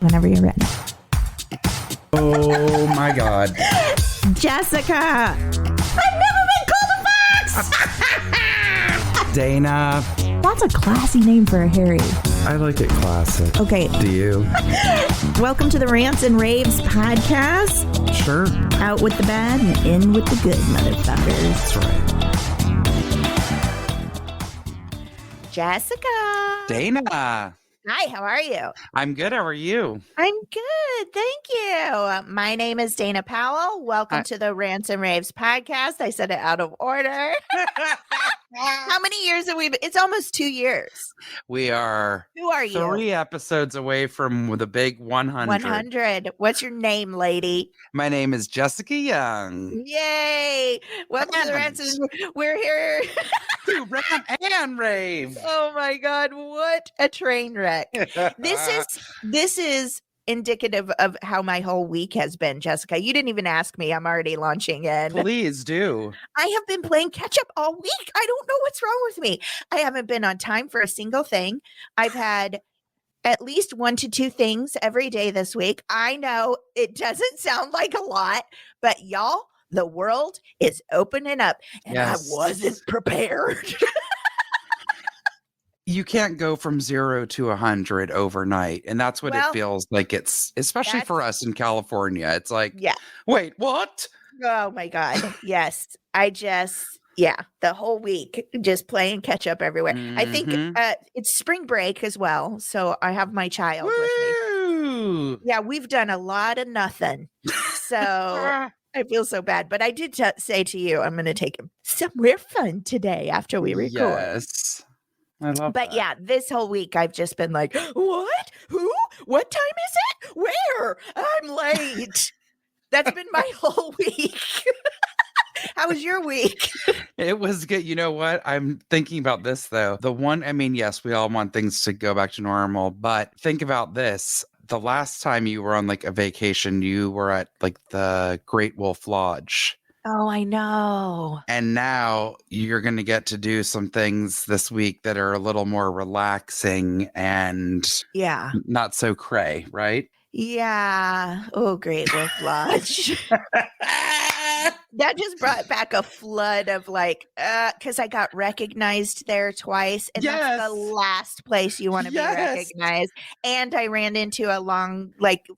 Whenever you're ready. Oh my God. Jessica! I've never been called a fox! Dana. That's a classy name for a Harry. I like it classic. Okay. Do you? Welcome to the Rants and Raves podcast. Sure. Out with the bad and in with the good, motherfuckers. That's right. Jessica. Dana. Hi, how are you? I'm good. How are you? I'm good. Thank you. My name is Dana Powell. Welcome to the Rants and Raves podcast. I said it out of order. How many years have we been? It's almost 2 years. We are. Who are you? 3 episodes away from the big 100. 100. What's your name, lady? My name is Jessica Young. Yay. Welcome to the Rants and we're here. To Rant and Rave. Oh my God. What a train wreck. This is indicative of how my whole week has been, Jessica. You didn't even ask me. I'm already launching in. Please do. I have been playing catch up all week. I don't know what's wrong with me. I haven't been on time for a single thing. I've had at least 1 to 2 things every day this week. I know it doesn't sound like a lot, but y'all, the world is opening up and Yes. I wasn't prepared. You can't go from 0 to 100 overnight. And that's what it feels like. It's especially for us in California. It's like, yeah. Wait, what? Oh my God. Yes. The whole week just playing catch up everywhere. Mm-hmm. I think it's spring break as well. So I have my child with me. Yeah, we've done a lot of nothing. So I feel so bad. But I did say to you, I'm going to take him somewhere fun today after we record. Yes. I love that. Yeah, this whole week I've just been like, what? Who? What time is it? Where? I'm late. That's been my whole week. How was your week? It was good. You know what? I'm thinking about this, though. Yes, we all want things to go back to normal, but think about this. The last time you were on like a vacation, you were at like the Great Wolf Lodge. Oh, I know. And now you're going to get to do some things this week that are a little more relaxing and not so cray, right? Yeah. Oh, Great Wolf Lodge. That just brought back a flood of because I got recognized there twice. And that's the last place you want to be recognized. And I ran into a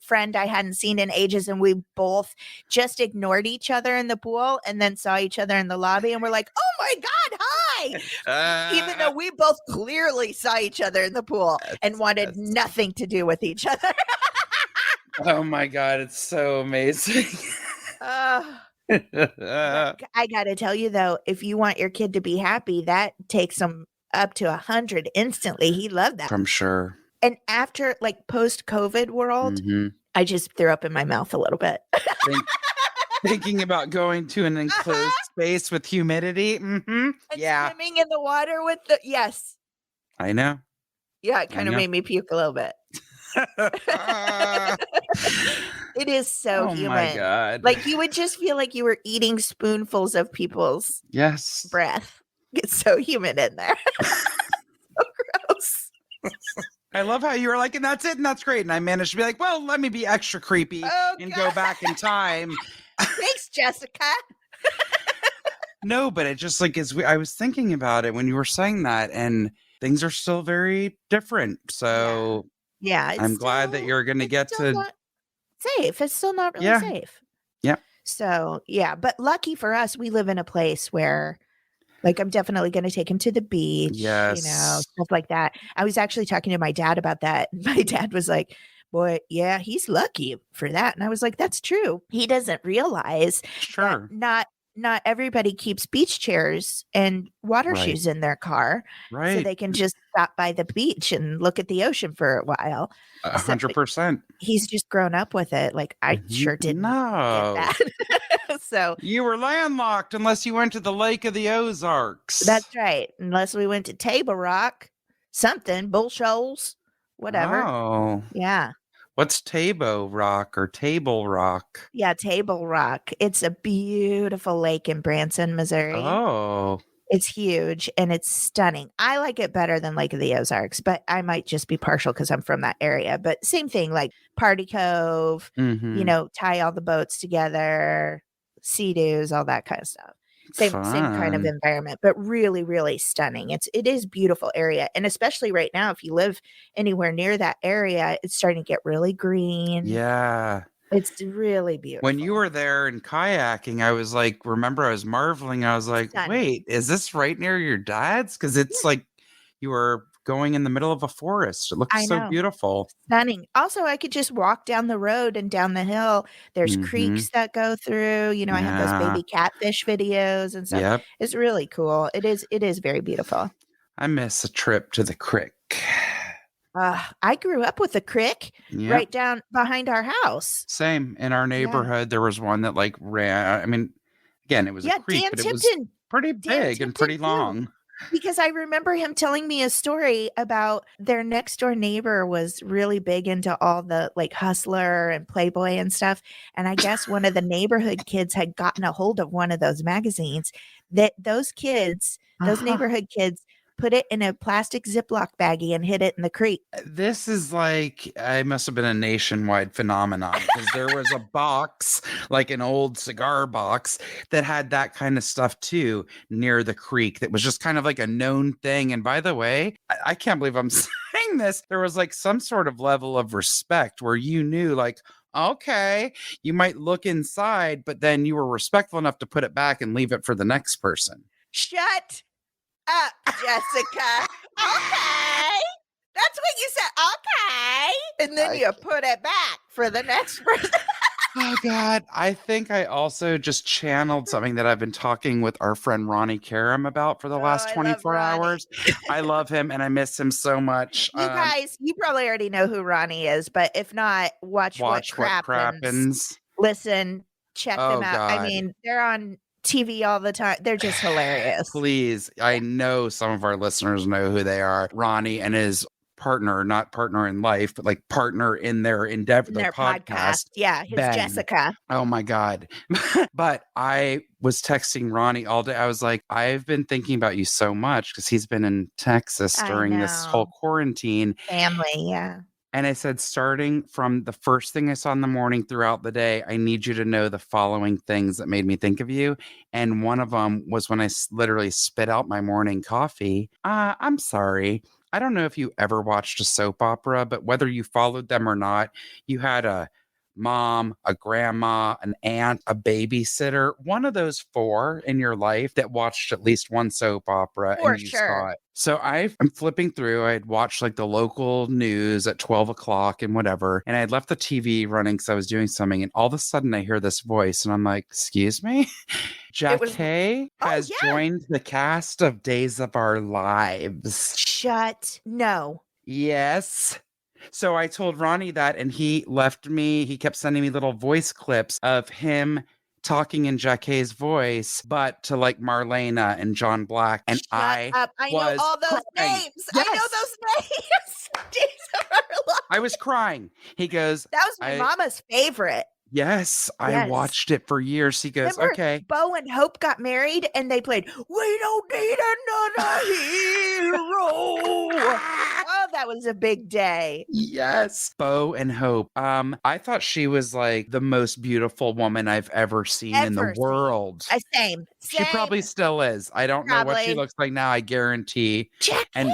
friend I hadn't seen in ages. And we both just ignored each other in the pool and then saw each other in the lobby. And we're like, oh my God, hi. Even though we both clearly saw each other in the pool and wanted nothing to do with each other. Oh my God, it's so amazing. I gotta tell you though, if you want your kid to be happy, that takes him up to 100 instantly. He loved that. I'm sure. And after post-COVID world, I just threw up in my mouth a little bit. Thinking about going to an enclosed space with humidity. Mm-hmm. And swimming in the water with yes. I know. Yeah, it kind of made me puke a little bit. It is so human. Oh my God. You would just feel like you were eating spoonfuls of people's breath. It's so humid in there. So gross. I love how you were like, and that's it, and that's great. And I managed to be like, well, let me be extra creepy and go back in time. Thanks, Jessica. No, but it just I was thinking about it when you were saying that, and things are still very different. So I'm glad that you're going to get to safe. It's still not really safe. Yeah. So but lucky for us, we live in a place where I'm definitely going to take him to the beach. Yes. Stuff like that. I was actually talking to my dad about that. My dad was like, boy, yeah, he's lucky for that. And I was like, that's true. He doesn't realize that not everybody keeps beach chairs and water shoes in their car. Right. So they can just stop by the beach and look at the ocean for a while. 100%. He's just grown up with it. I sure didn't get that. So you were landlocked unless you went to the Lake of the Ozarks. That's right. Unless we went to Table Rock, Bull Shoals, whatever. Oh. Yeah. What's Table Rock or Table Rock? Yeah, Table Rock. It's a beautiful lake in Branson, Missouri. Oh. It's huge and it's stunning. I like it better than Lake of the Ozarks, but I might just be partial because I'm from that area. But same thing, like Party Cove, Mm-hmm. tie all the boats together, Sea-Doos, all that kind of stuff. Same kind of Fun. environment, but really, really stunning. It is beautiful area. And especially right now, if you live anywhere near that area, it's starting to get really green. Yeah. It's really When you beautiful. were there in kayaking, I was like, remember, I was marveling. I was like, Stunning. wait, is this right near your dad's? Because it's like you were going in the middle of a forest. It looks I so know. beautiful. Stunning. Also, I could just walk down the road and down the hill. There's Mm-hmm. creeks that go through. I have those Yeah. baby catfish videos and stuff. Yep. It's really cool. It is very beautiful. I miss a trip to the creek. I grew up with a creek Yep. right down behind our house. Same. In our Yeah. neighborhood, there was one that like ran. I mean, again, it was a Yeah, creek, but it was pretty Dan big and Tipton pretty too. long. Because I remember him telling me a story about their next door neighbor was really big into all the like Hustler and Playboy and stuff. And I guess one of the neighborhood kids had gotten a hold of one of those magazines that those Uh-huh. neighborhood kids put it in a plastic Ziploc baggie and hid it in the creek. This is like, I must have been a nationwide phenomenon because there was a box, like an old cigar box, that had that kind of stuff too near the creek that was just kind of like a known thing. And by the way, I can't believe I'm saying this. There was like some sort of level of respect where you knew, like, okay, you might look inside, but then you were respectful enough to put it back and leave it for the next person. Shut up, Jessica. Okay. That's what you said. Okay. And then I you put it back for the next person. Oh God, I think I also just channeled something that I've been talking with our friend Ronnie Karam about for the Oh, last I love 24 Ronnie. hours. I love him and I miss him so much. You guys, you probably already know who Ronnie is, but if not, watch What Watch what Crappens. crappens. Listen, check them Oh out. I God. mean, they're on TV all the time. They're just hilarious. Please, I know some of our listeners know who they are. Ronnie and his partner, not partner in life, but like partner in their endeavor, In their their podcast. podcast, Yeah, his Ben. Jessica. Oh my God. But I was texting Ronnie all day. I was like, I've been thinking about you so much because he's been in Texas I during this whole know. quarantine. Family, yeah. And I said, starting from the first thing I saw in the morning throughout the day, I need you to know the following things that made me think of you. And one of them was when I literally spit out my morning coffee. I'm sorry. I don't know if you ever watched a soap opera, but whether you followed them or not, you had a mom, a grandma, an aunt, a babysitter, one of those four in your life that watched at least one soap opera For and you sure. saw it. So I'm flipping through. I had watched like the local news at 12 o'clock and whatever. And I had left the TV running because I was doing something. And all of a sudden I hear this voice and I'm like, excuse me? It was, Jackie oh, has yeah. joined the cast of Days of Our Lives. No. Yes. So I told Ronnie that, and he left me. He kept sending me little voice clips of him talking in Jacquet's voice, but to like Marlena and John Black. And Shut I up. I know was all those crying. names. I know Yes. those names. Days of Our Lives. I was crying. He goes, That was my mama's favorite. yes, I Yes. watched it for years. He goes, Remember okay. Bo and Hope got married and they played We Don't Need Another Hero. Oh, that was a big day. Yes, Bo and Hope. I thought she was like the most beautiful woman I've ever seen in the Ever seen. world. Same. She probably still is. I don't know what she Probably. looks like now, I guarantee. Jackie. And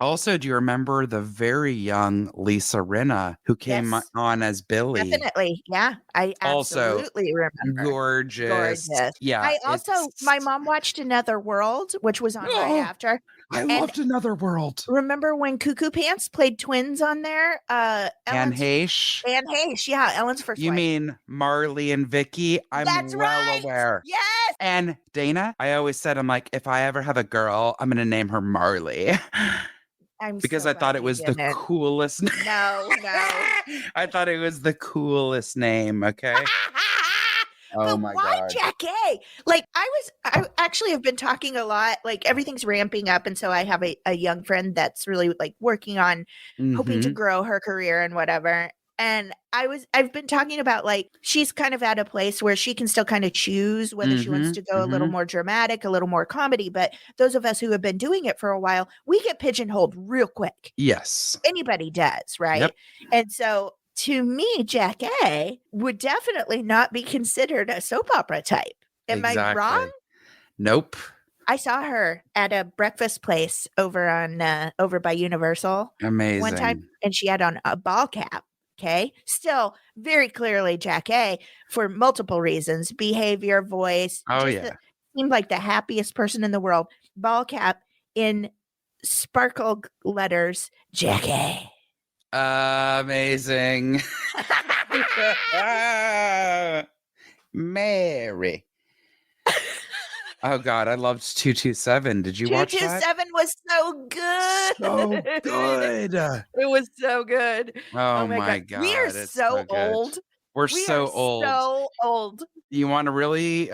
also, do you remember the very young Lisa Rinna who came Yes. on as Billy? Definitely. Yeah. I Also, absolutely remember. gorgeous. Yeah. I also, my mom watched Another World, which was on right after. I And loved Another World. remember when Cuckoo Pants played twins on there? Anne Ellen's Heche. Anne Heche, yeah, Ellen's first You wife. mean Marley and Vicky? I'm That's well right. aware. Yes. And Dana, I always said, I'm like, if I ever have a girl, I'm going to name her Marley. I'm Because so I thought glad it you was the didn't. coolest name. No. I thought it was the coolest name, okay? Oh But my why God. Jackie? Like I actually have been talking a lot. Like everything's ramping up, and so I have a young friend that's really like working on hoping to Mhm. grow her career and whatever. And I've been talking about, like, she's kind of at a place where she can still kind of choose whether she wants to go a little more dramatic, a little more comedy. But those of us who have been doing it for a while, we get pigeonholed real quick. Yes. Anybody does, right? Yep. And so to me, Jack A would definitely not be considered a soap opera type. Am I wrong? Nope. I saw her at a breakfast place over by Universal one time, Amazing. and she had on a ball cap. Okay. Still very clearly Jack A for multiple reasons, behavior, voice, Oh, yeah. Seemed like the happiest person in the world. Ball cap in sparkle letters, Jack A. Amazing. Mary. Oh God, I loved 227. Did you watch that? 227 was so good. So good. It was so good. Oh my God. We are It's so good. old. We're We so are old. so old. You want to really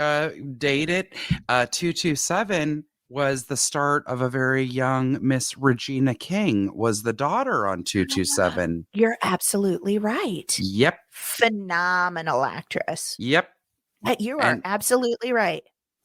date it? 227 was the start of a very young Miss Regina King, was the daughter on 227. You're absolutely right. Yep. Phenomenal actress. Yep. You are absolutely right.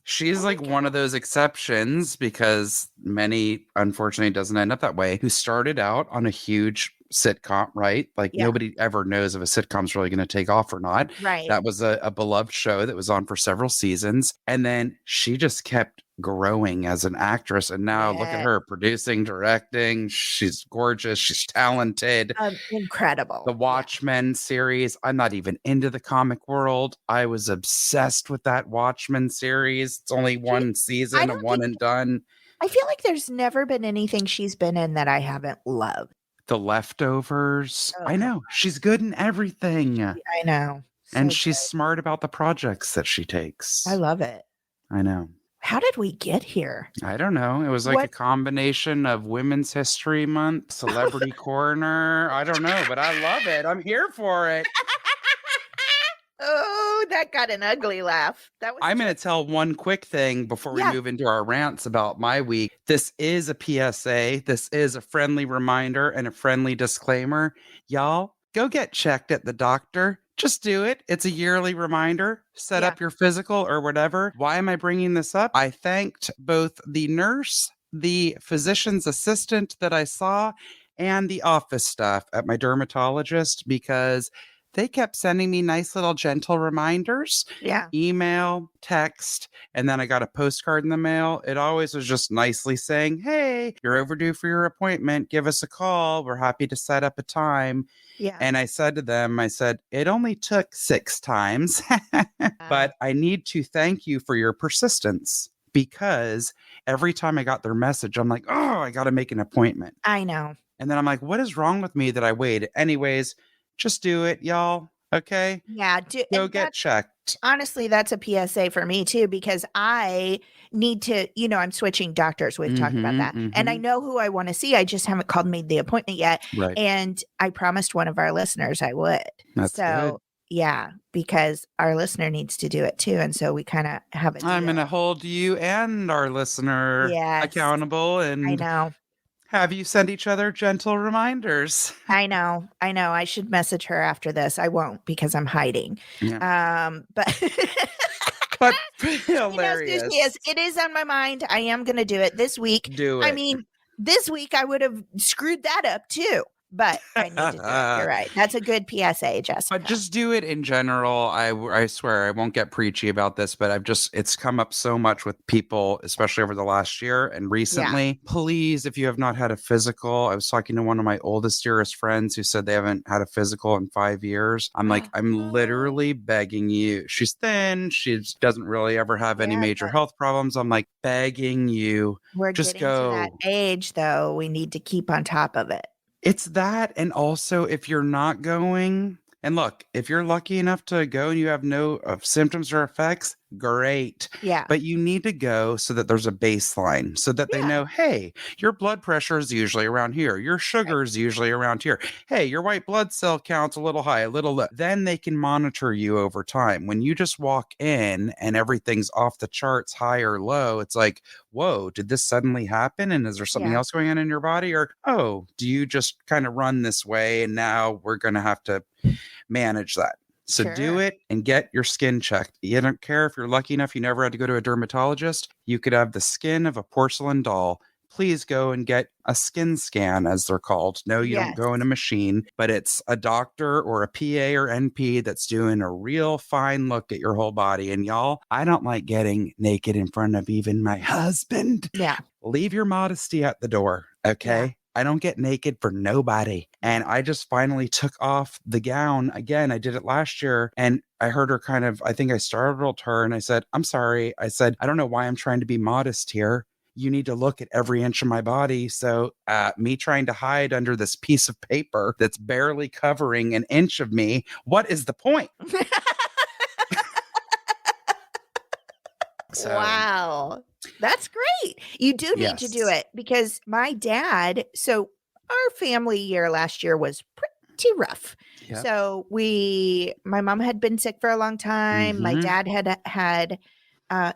She's like one of those exceptions, because many, unfortunately, doesn't end up that way, who started out on a huge sitcom, right? Like nobody ever knows if a sitcom's really going to take off or not. Right. That was a beloved show that was on for several seasons. And then she just kept growing as an actress. And now look at her producing, directing. She's gorgeous. She's talented. Incredible. The Watchmen series. I'm not even into the comic world. I was obsessed with that Watchmen series. It's only one season, a one and done. I feel like there's never been anything she's been in that I haven't loved. The Leftovers. I know. She's good in everything. I know. And she's smart about the projects that she takes. I love it. I know. How did we get here? I don't know. It was like a combination of Women's History Month, Celebrity Corner. I don't know, but I love it. I'm here for it. Oh, that got an ugly laugh. I'm going to tell one quick thing before we move into our rants about my week. This is a PSA. This is a friendly reminder and a friendly disclaimer. Y'all, go get checked at the doctor. Just do it. It's a yearly reminder. Set up your physical or whatever. Why am I bringing this up? I thanked both the nurse, the physician's assistant that I saw, and the office staff at my dermatologist, because they kept sending me nice little gentle reminders. Yeah. Email, text, and then I got a postcard in the mail. It always was just nicely saying, hey, you're overdue for your appointment. Give us a call. We're happy to set up a time. Yeah. And I said to them, it only took 6 times, but I need to thank you for your persistence, because every time I got their message, I'm like, oh, I got to make an appointment. I know. And then I'm like, what is wrong with me that I waited? Anyways, just do it, y'all. Okay. Yeah. Go get checked. Honestly, that's a PSA for me too, because I need to, I'm switching doctors. We've talked about that. And I know who I want to see. I just haven't made the appointment yet. Right. And I promised one of our listeners I would. That's good. Yeah, because our listener needs to do it too. And so we kind of have a deal. I'm going to hold you and our listener accountable. And I know. Have you send each other gentle reminders? I know. I should message her after this. I won't, because I'm hiding. Yeah. But but hilarious. It is on my mind. I am going to do it this week. Do it. I mean, this week I would have screwed that up too. But I need to do it. You're right. That's a good PSA, Jessica. But just do it in general. I swear I won't get preachy about this, but it's come up so much with people, especially over the last year and recently. Yeah. Please, if you have not had a physical, I was talking to one of my oldest, dearest friends who said they haven't had a physical in 5 years. I'm like, I'm literally begging you. She's thin. She doesn't really ever have any major health problems. I'm like, begging you. We're just getting to that age, though. We need to keep on top of it. It's that. And also, if you're not going, and look, if you're lucky enough to go and you have no symptoms or effects, Great. Yeah. But you need to go so that there's a baseline so that they know, hey, your blood pressure is usually around here. Your sugar is usually around here. Hey, your white blood cell count's a little high, a little low. Then they can monitor you over time. When you just walk in and everything's off the charts, high or low, it's like, whoa, did this suddenly happen? And is there something else going on in your body? Or, oh, do you just kind of run this way and now we're going to have to manage that? So do it and get your skin checked. You don't care if you're lucky enough you never had to go to a dermatologist. You could have the skin of a porcelain doll. Please go and get a skin scan, as they're called. No, you don't go in a machine, but it's a doctor or a PA or NP that's doing a real fine look at your whole body. And y'all, I don't like getting naked in front of even my husband. Yeah. Leave your modesty at the door, okay? Yeah. I don't get naked for nobody. And I just finally took off the gown again. I did it last year and I heard her I think I startled her and I said, I'm sorry. I said, I don't know why I'm trying to be modest here. You need to look at every inch of my body. So me trying to hide under this piece of paper that's barely covering an inch of me, what is the point? Wow. That's great. You do need to do it because my dad, so our family year last year was pretty rough. Yep. So my mom had been sick for a long time. Mm-hmm. My dad had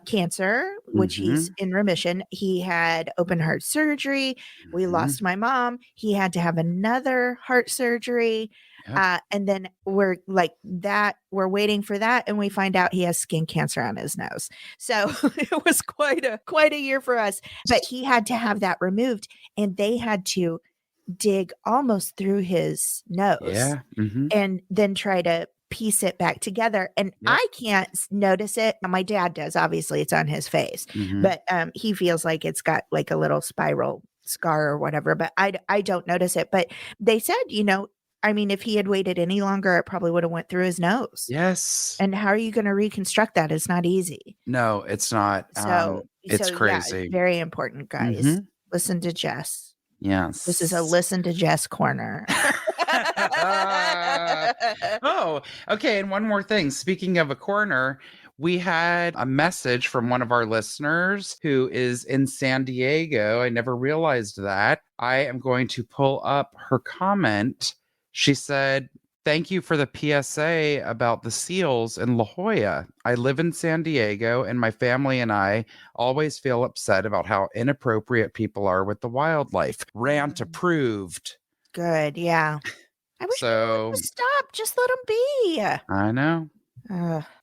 cancer, which he's in remission. He had open heart surgery. We lost my mom. He had to have another heart surgery. Yep. And then we're waiting for that. And we find out he has skin cancer on his nose. So it was quite a year for us, but he had to have that removed and they had to dig almost through his nose and then try to piece it back together. And I can't notice it. My dad does. Obviously it's on his face, but he feels like it's got like a little spiral scar or whatever, but I don't notice it. But they said, if he had waited any longer, it probably would have went through his nose. Yes. And how are you going to reconstruct that? It's not easy. No, it's not. It's crazy. Yeah, it's very important, guys. Listen to Jess. Yes. This is a listen to Jess corner. Oh, okay. And one more thing. Speaking of a corner, we had a message from one of our listeners who is in San Diego. I never realized that. I am going to pull up her comment. She said, thank you for the PSA about the seals in La Jolla. I live in San Diego and my family and I always feel upset about how inappropriate people are with the wildlife. Rant approved. Good. Yeah. I wish people would stop. Just let them be. I know.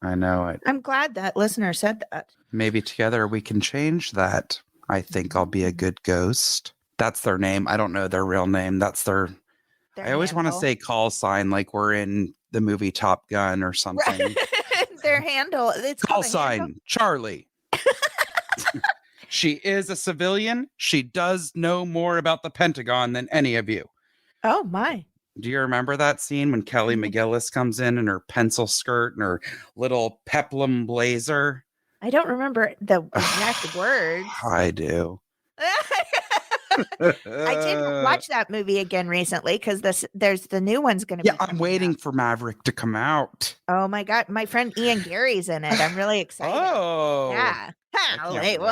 I know it. I'm glad that listener said that. Maybe together we can change that. I think I'll be a good ghost. That's their name. I don't know their real name. That's their I always want to say call sign like we're in the movie Top Gun or something. Right. Their handle. It's call sign handle? Charlie. She is a civilian. She does know more about the Pentagon than any of you. Oh, my. Do you remember that scene when Kelly McGillis comes in her pencil skirt and her little peplum blazer? I don't remember the exact words. I do. I did watch that movie again recently because there's the new one's going to be. Yeah, I'm waiting for Maverick to come out. Oh my God, my friend Ian Gary's in it. I'm really excited. Oh, yeah. Hollywood.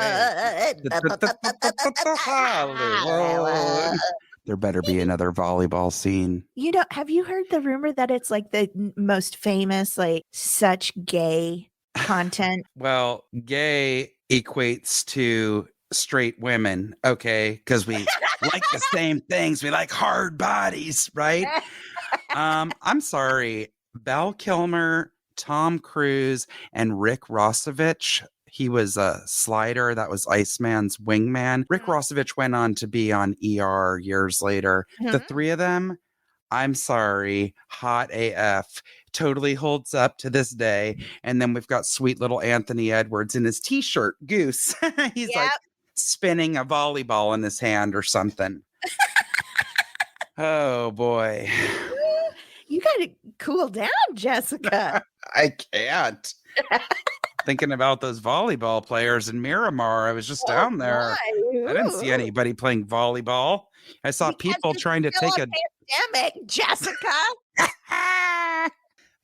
Hollywood. There better be another volleyball scene. Have you heard the rumor that it's like the most famous, like such gay content? Well, gay equates to straight women, okay? Because we like the same things. We like hard bodies, right? I'm sorry. Val Kilmer, Tom Cruise, and Rick Rossovich. He was a slider. That was Iceman's wingman. Rick Rossovich went on to be on ER years later. The three of them, I'm sorry, hot AF. Totally holds up to this day. And then we've got sweet little Anthony Edwards in his t-shirt, Goose. He's like spinning a volleyball in his hand or something. Oh, boy. You got to cool down, Jessica. I can't. Thinking about those volleyball players in Miramar. I was just down there. I didn't see anybody playing volleyball. I saw people trying to take a pandemic, Jessica.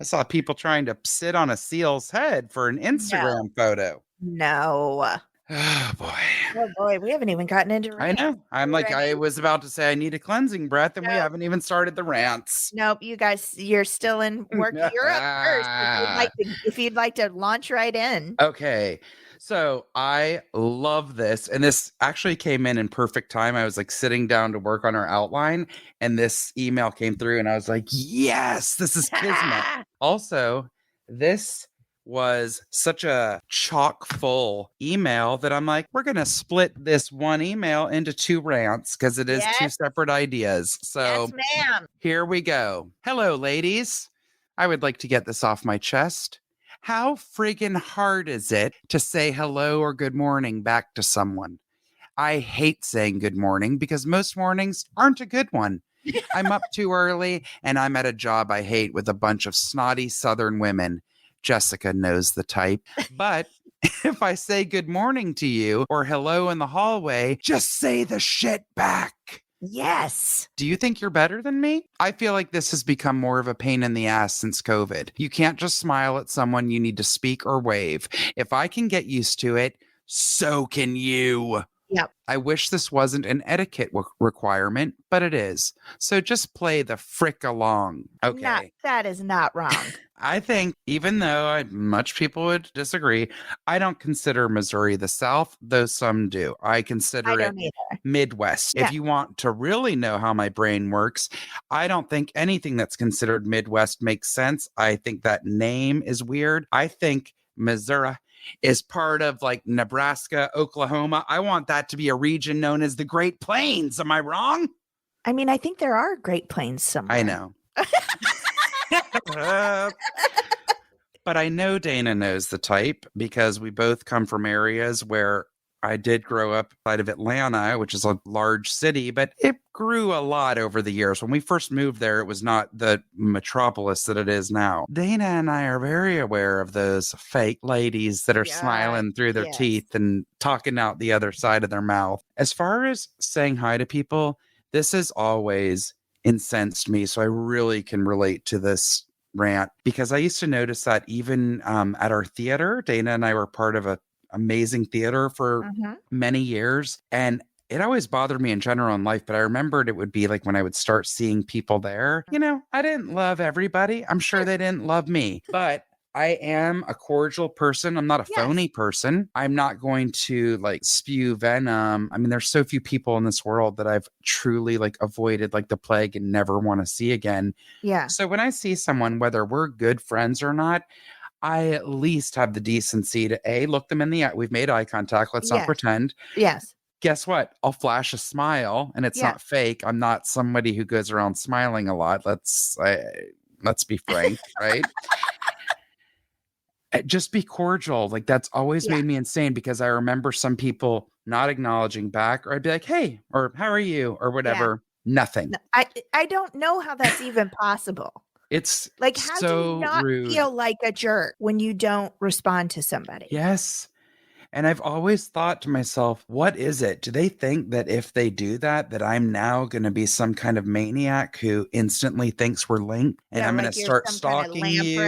I saw people trying to sit on a seal's head for an No. Instagram photo. No. Oh boy. Oh boy, we haven't even gotten into I rants. know. I'm You like, I ready? was about to say I need a cleansing breath, and we No. haven't even started the rants. Nope, you guys, you're still in work. You're up first if you'd like to launch right in. Okay. So I love this. And this actually came in perfect time. I was like sitting down to work on our outline, and this email came through, and I was like, yes, this is kismet. Also, this was such a chock full email that I'm like, we're going to split this one email into 2 rants because it is 2 Yes. separate ideas. So Yes, ma'am. here we go. Hello, ladies. I would like to get this off my chest. How friggin' hard is it to say hello or good morning back to someone? I hate saying good morning because most mornings aren't a good one. I'm up too early and I'm at a job I hate with a bunch of snotty Southern women. Jessica knows the type. But if I say good morning to you or hello in the hallway, just say the shit back. Yes. Do you think you're better than me? I feel like this has become more of a pain in the ass since COVID. You can't just smile at someone, you need to speak or wave. If I can get used to it, so can you. Yep. I wish this wasn't an etiquette requirement, but it is. So just play the frick along. Okay. That is not wrong. I think, even though much people would disagree, I don't consider Missouri the South, though some do. I consider it Midwest. Yeah. If you want to really know how my brain works, I don't think anything that's considered Midwest makes sense. I think that name is weird. I think Missouri is part of like Nebraska, Oklahoma. I want that to be a region known as the Great Plains. Am I wrong? I mean, I think there are Great Plains somewhere. I know. But I know Dana knows the type because we both come from areas where I did grow up outside of Atlanta, which is a large city, but it grew a lot over the years. When we first moved there, it was not the metropolis that it is now. Dana and I are very aware of those fake ladies that are smiling through their teeth and talking out the other side of their mouth. As far as saying hi to people, this has always incensed me. So I really can relate to this rant because I used to notice that even at our theater, Dana and I were part of a amazing theater for many years. And it always bothered me in general in life, but I remembered it would be like when I would start seeing people there, you know, I didn't love everybody. I'm sure they didn't love me, but I am a cordial person. I'm not a phony person. I'm not going to like spew venom. I mean, there's so few people in this world that I've truly like avoided like the plague and never want to see again. Yeah. So when I see someone, whether we're good friends or not, I at least have the decency to look them in the eye. We've made eye contact. Let's not pretend. Yes. Guess what? I'll flash a smile and it's not fake. I'm not somebody who goes around smiling a lot. Let's be frank, right? Just be cordial. Like that's always made me insane because I remember some people not acknowledging back, or I'd be like, hey, or how are you, or whatever. Nothing. I don't know how that's even possible. It's like, how do you not feel like a jerk when you don't respond to somebody? Yes. And I've always thought to myself, what is it? Do they think that if they do that, that I'm now going to be some kind of maniac who instantly thinks we're linked and I'm going to start stalking you?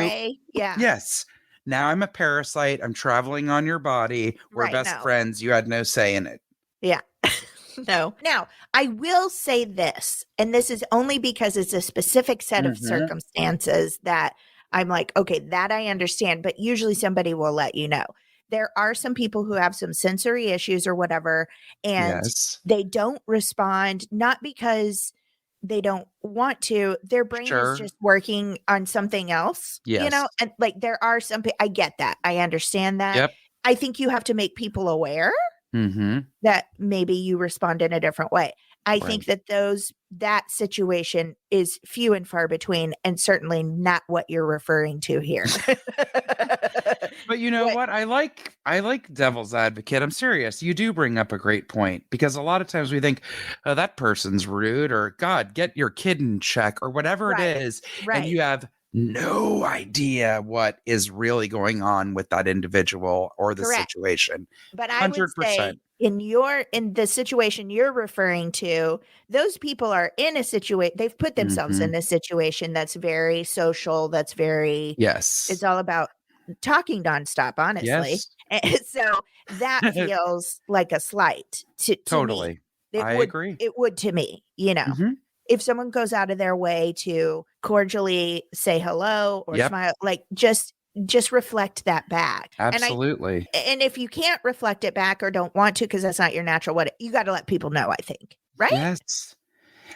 Yeah. Yes. Now I'm a parasite. I'm traveling on your body. We're best friends. You had no say in it. Yeah. No. Now, I will say this, and this is only because it's a specific set of circumstances that I'm like, okay, that I understand, but usually somebody will let you know. There are some people who have some sensory issues or whatever, and they don't respond, not because they don't want to, their brain is just working on something else, you know, and like there are some, I get that. I understand that. I think you have to make people aware that maybe you respond in a different way. I think that that situation is few and far between and certainly not what you're referring to here. But you know what? I like devil's advocate. I'm serious. You do bring up a great point because a lot of times we think, oh, that person's rude, or God, get your kid in check, or whatever it is. And you have no idea what is really going on with that individual or the situation. But I would say in the situation you're referring to, those people are in a situation, they've put themselves Mhm. in a situation that's very social, that's very, it's Yes. all about talking nonstop, honestly. Yes. And so that feels like a slight to me. Totally. It I would agree. it would to me, Mhm. if someone goes out of their way to cordially say hello or Yep. smile, like just reflect that back. Absolutely. And if you can't reflect it back or don't want to because that's not your natural, what you got to let people know, I think. Right? Yes.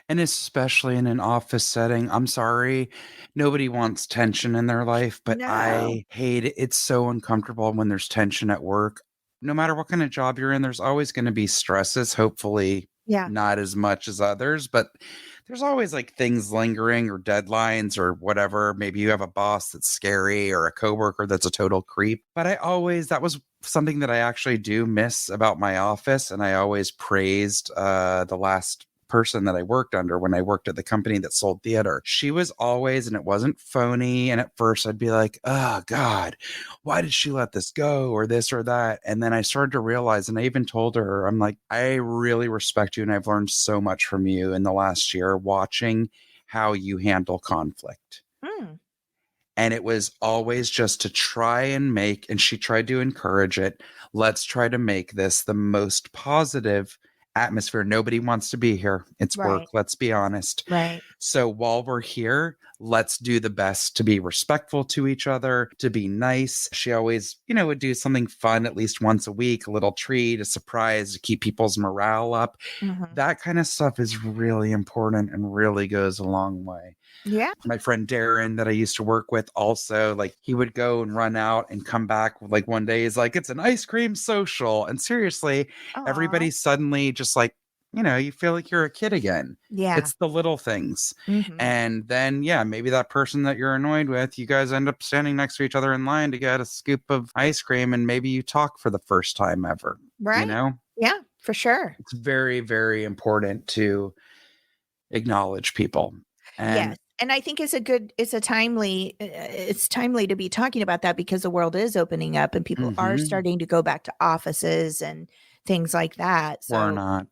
And especially in an office setting, I'm sorry, nobody wants tension in their life, but No. I hate it. It's so uncomfortable when there's tension at work. No matter what kind of job you're in, there's always going to be stresses, hopefully Yeah. not as much as others, but there's always like things lingering or deadlines or whatever. Maybe you have a boss that's scary or a coworker that's a total creep. But that was something that I actually do miss about my office. And I always praised the last person that I worked under when I worked at the company that sold theater. She was always, and it wasn't phony. And at first I'd be like, oh God, why did she let this go or this or that? And then I started to realize, and I even told her, I'm like, I really respect you. And I've learned so much from you in the last year watching how you handle conflict. Mm, And it was always just to try and make, and she tried to encourage it. Let's try to make this the most positive atmosphere. Nobody wants to be here. It's work. right. Let's be honest. Right. So while we're here, let's do the best to be respectful to each other, to be nice. She always, would do something fun at least once a week, a little treat, a surprise to keep people's morale up. Mhm. That kind of stuff is really important and really goes a long way. Yeah. My friend Darren that I used to work with also, like, he would go and run out and come back like one day he's like, it's an ice cream social. And seriously, Aw. everybody's suddenly just like, you feel like you're a kid again. Yeah. It's the little things. Mhm. And then, yeah, maybe that person that you're annoyed with, you guys end up standing next to each other in line to get a scoop of ice cream. And maybe you talk for the first time ever. Right. Yeah, for sure. It's very, very important to acknowledge people. And Yes. And I think it's timely to be talking about that because the world is opening up and people are mhm, starting to go back to offices and things like that. we're So, not.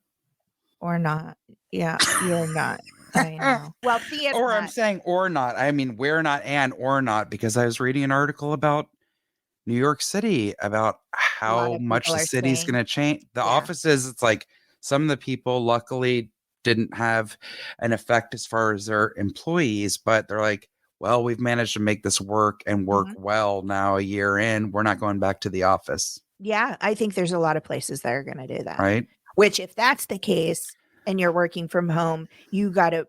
or not. Yeah, you're not. I know. Well, Thea's Or I'm not. saying or not. I mean, we're not and or not because I was reading an article about New York City about A lot how of much people the are city's saying, going to change. The yeah. offices, it's like some of the people luckily didn't have an effect as far as their employees, but they're like, well, we've managed to make this work and work Mhm. well now a year in. We're not going back to the office, Yeah, I think there's a lot of places that are going to do that. right? Which, if that's the case and you're working from home, you got to,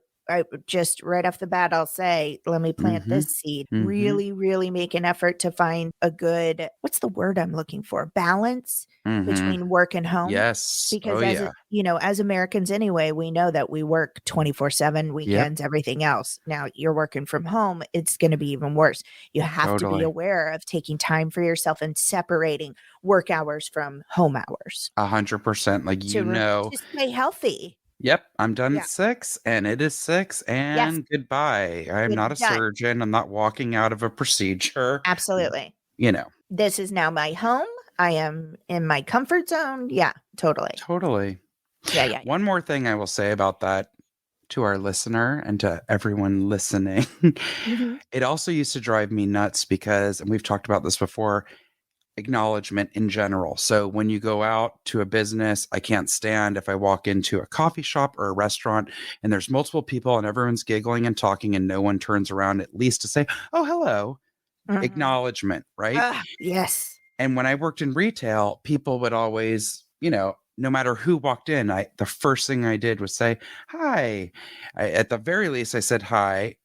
just right off the bat, I'll say, let me plant Mm-hmm. this seed. Mm-hmm. Really, really make an effort to find a good, what's the word I'm looking for? Balance Mm-hmm. between work and home. Yes. Oh Because yeah. as Americans anyway, we know that we work 24/7, Yep. weekends, everything else. Now you're working from home, it's going to be even worse. You have to be Totally. aware of taking time for yourself and separating work hours from home hours 100%. Like, to stay healthy. yep, I'm done at Yeah. 6 and it is 6 Yes. and goodbye. I'm not Good. a Done. surgeon. I'm not walking out of a procedure. Absolutely. You know, This is now my home. I am in my comfort zone. Yeah, totally. totally. Yeah, yeah, One more thing I will say about that to our listener and to everyone listening. yeah. Mhm. It also used to drive me nuts because, and we've talked about this before, acknowledgement in general. So when you go out to a business, I can't stand if I walk into a coffee shop or a restaurant and there's multiple people and everyone's giggling and talking and no one turns around at least to say, "Oh, hello." Mhm. Acknowledgement, right? Ah, yes. And when I worked in retail, people would always, no matter who walked in, the first thing I did was say, "Hi." At the very least, I said hi.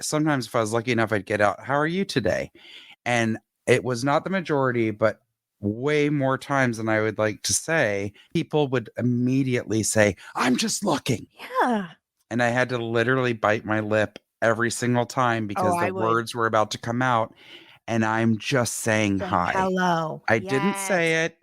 Sometimes if I was lucky enough, I'd get out, "How are you today?" And it was not the majority, but way more times than I would like to say, people would immediately say, "I'm just looking." Yeah. And I had to literally bite my lip every single time Oh, because the I would words were about to come out. And I'm just saying saying hi. hello. I didn't Yes. say it,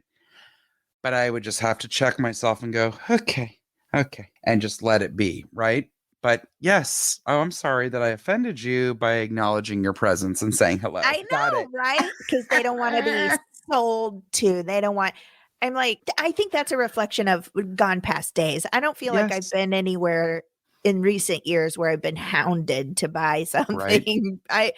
but I would just have to check myself and go, okay, okay, and just let it be. Right. But yes, oh, I'm sorry that I offended you by acknowledging your presence and saying hello. I Got know, it. right? Because they don't want to be sold to. They don't want. I'm like, I think that's a reflection of gone past days. I don't feel like I've Yes. been anywhere in recent years where I've been hounded to buy Right. something. I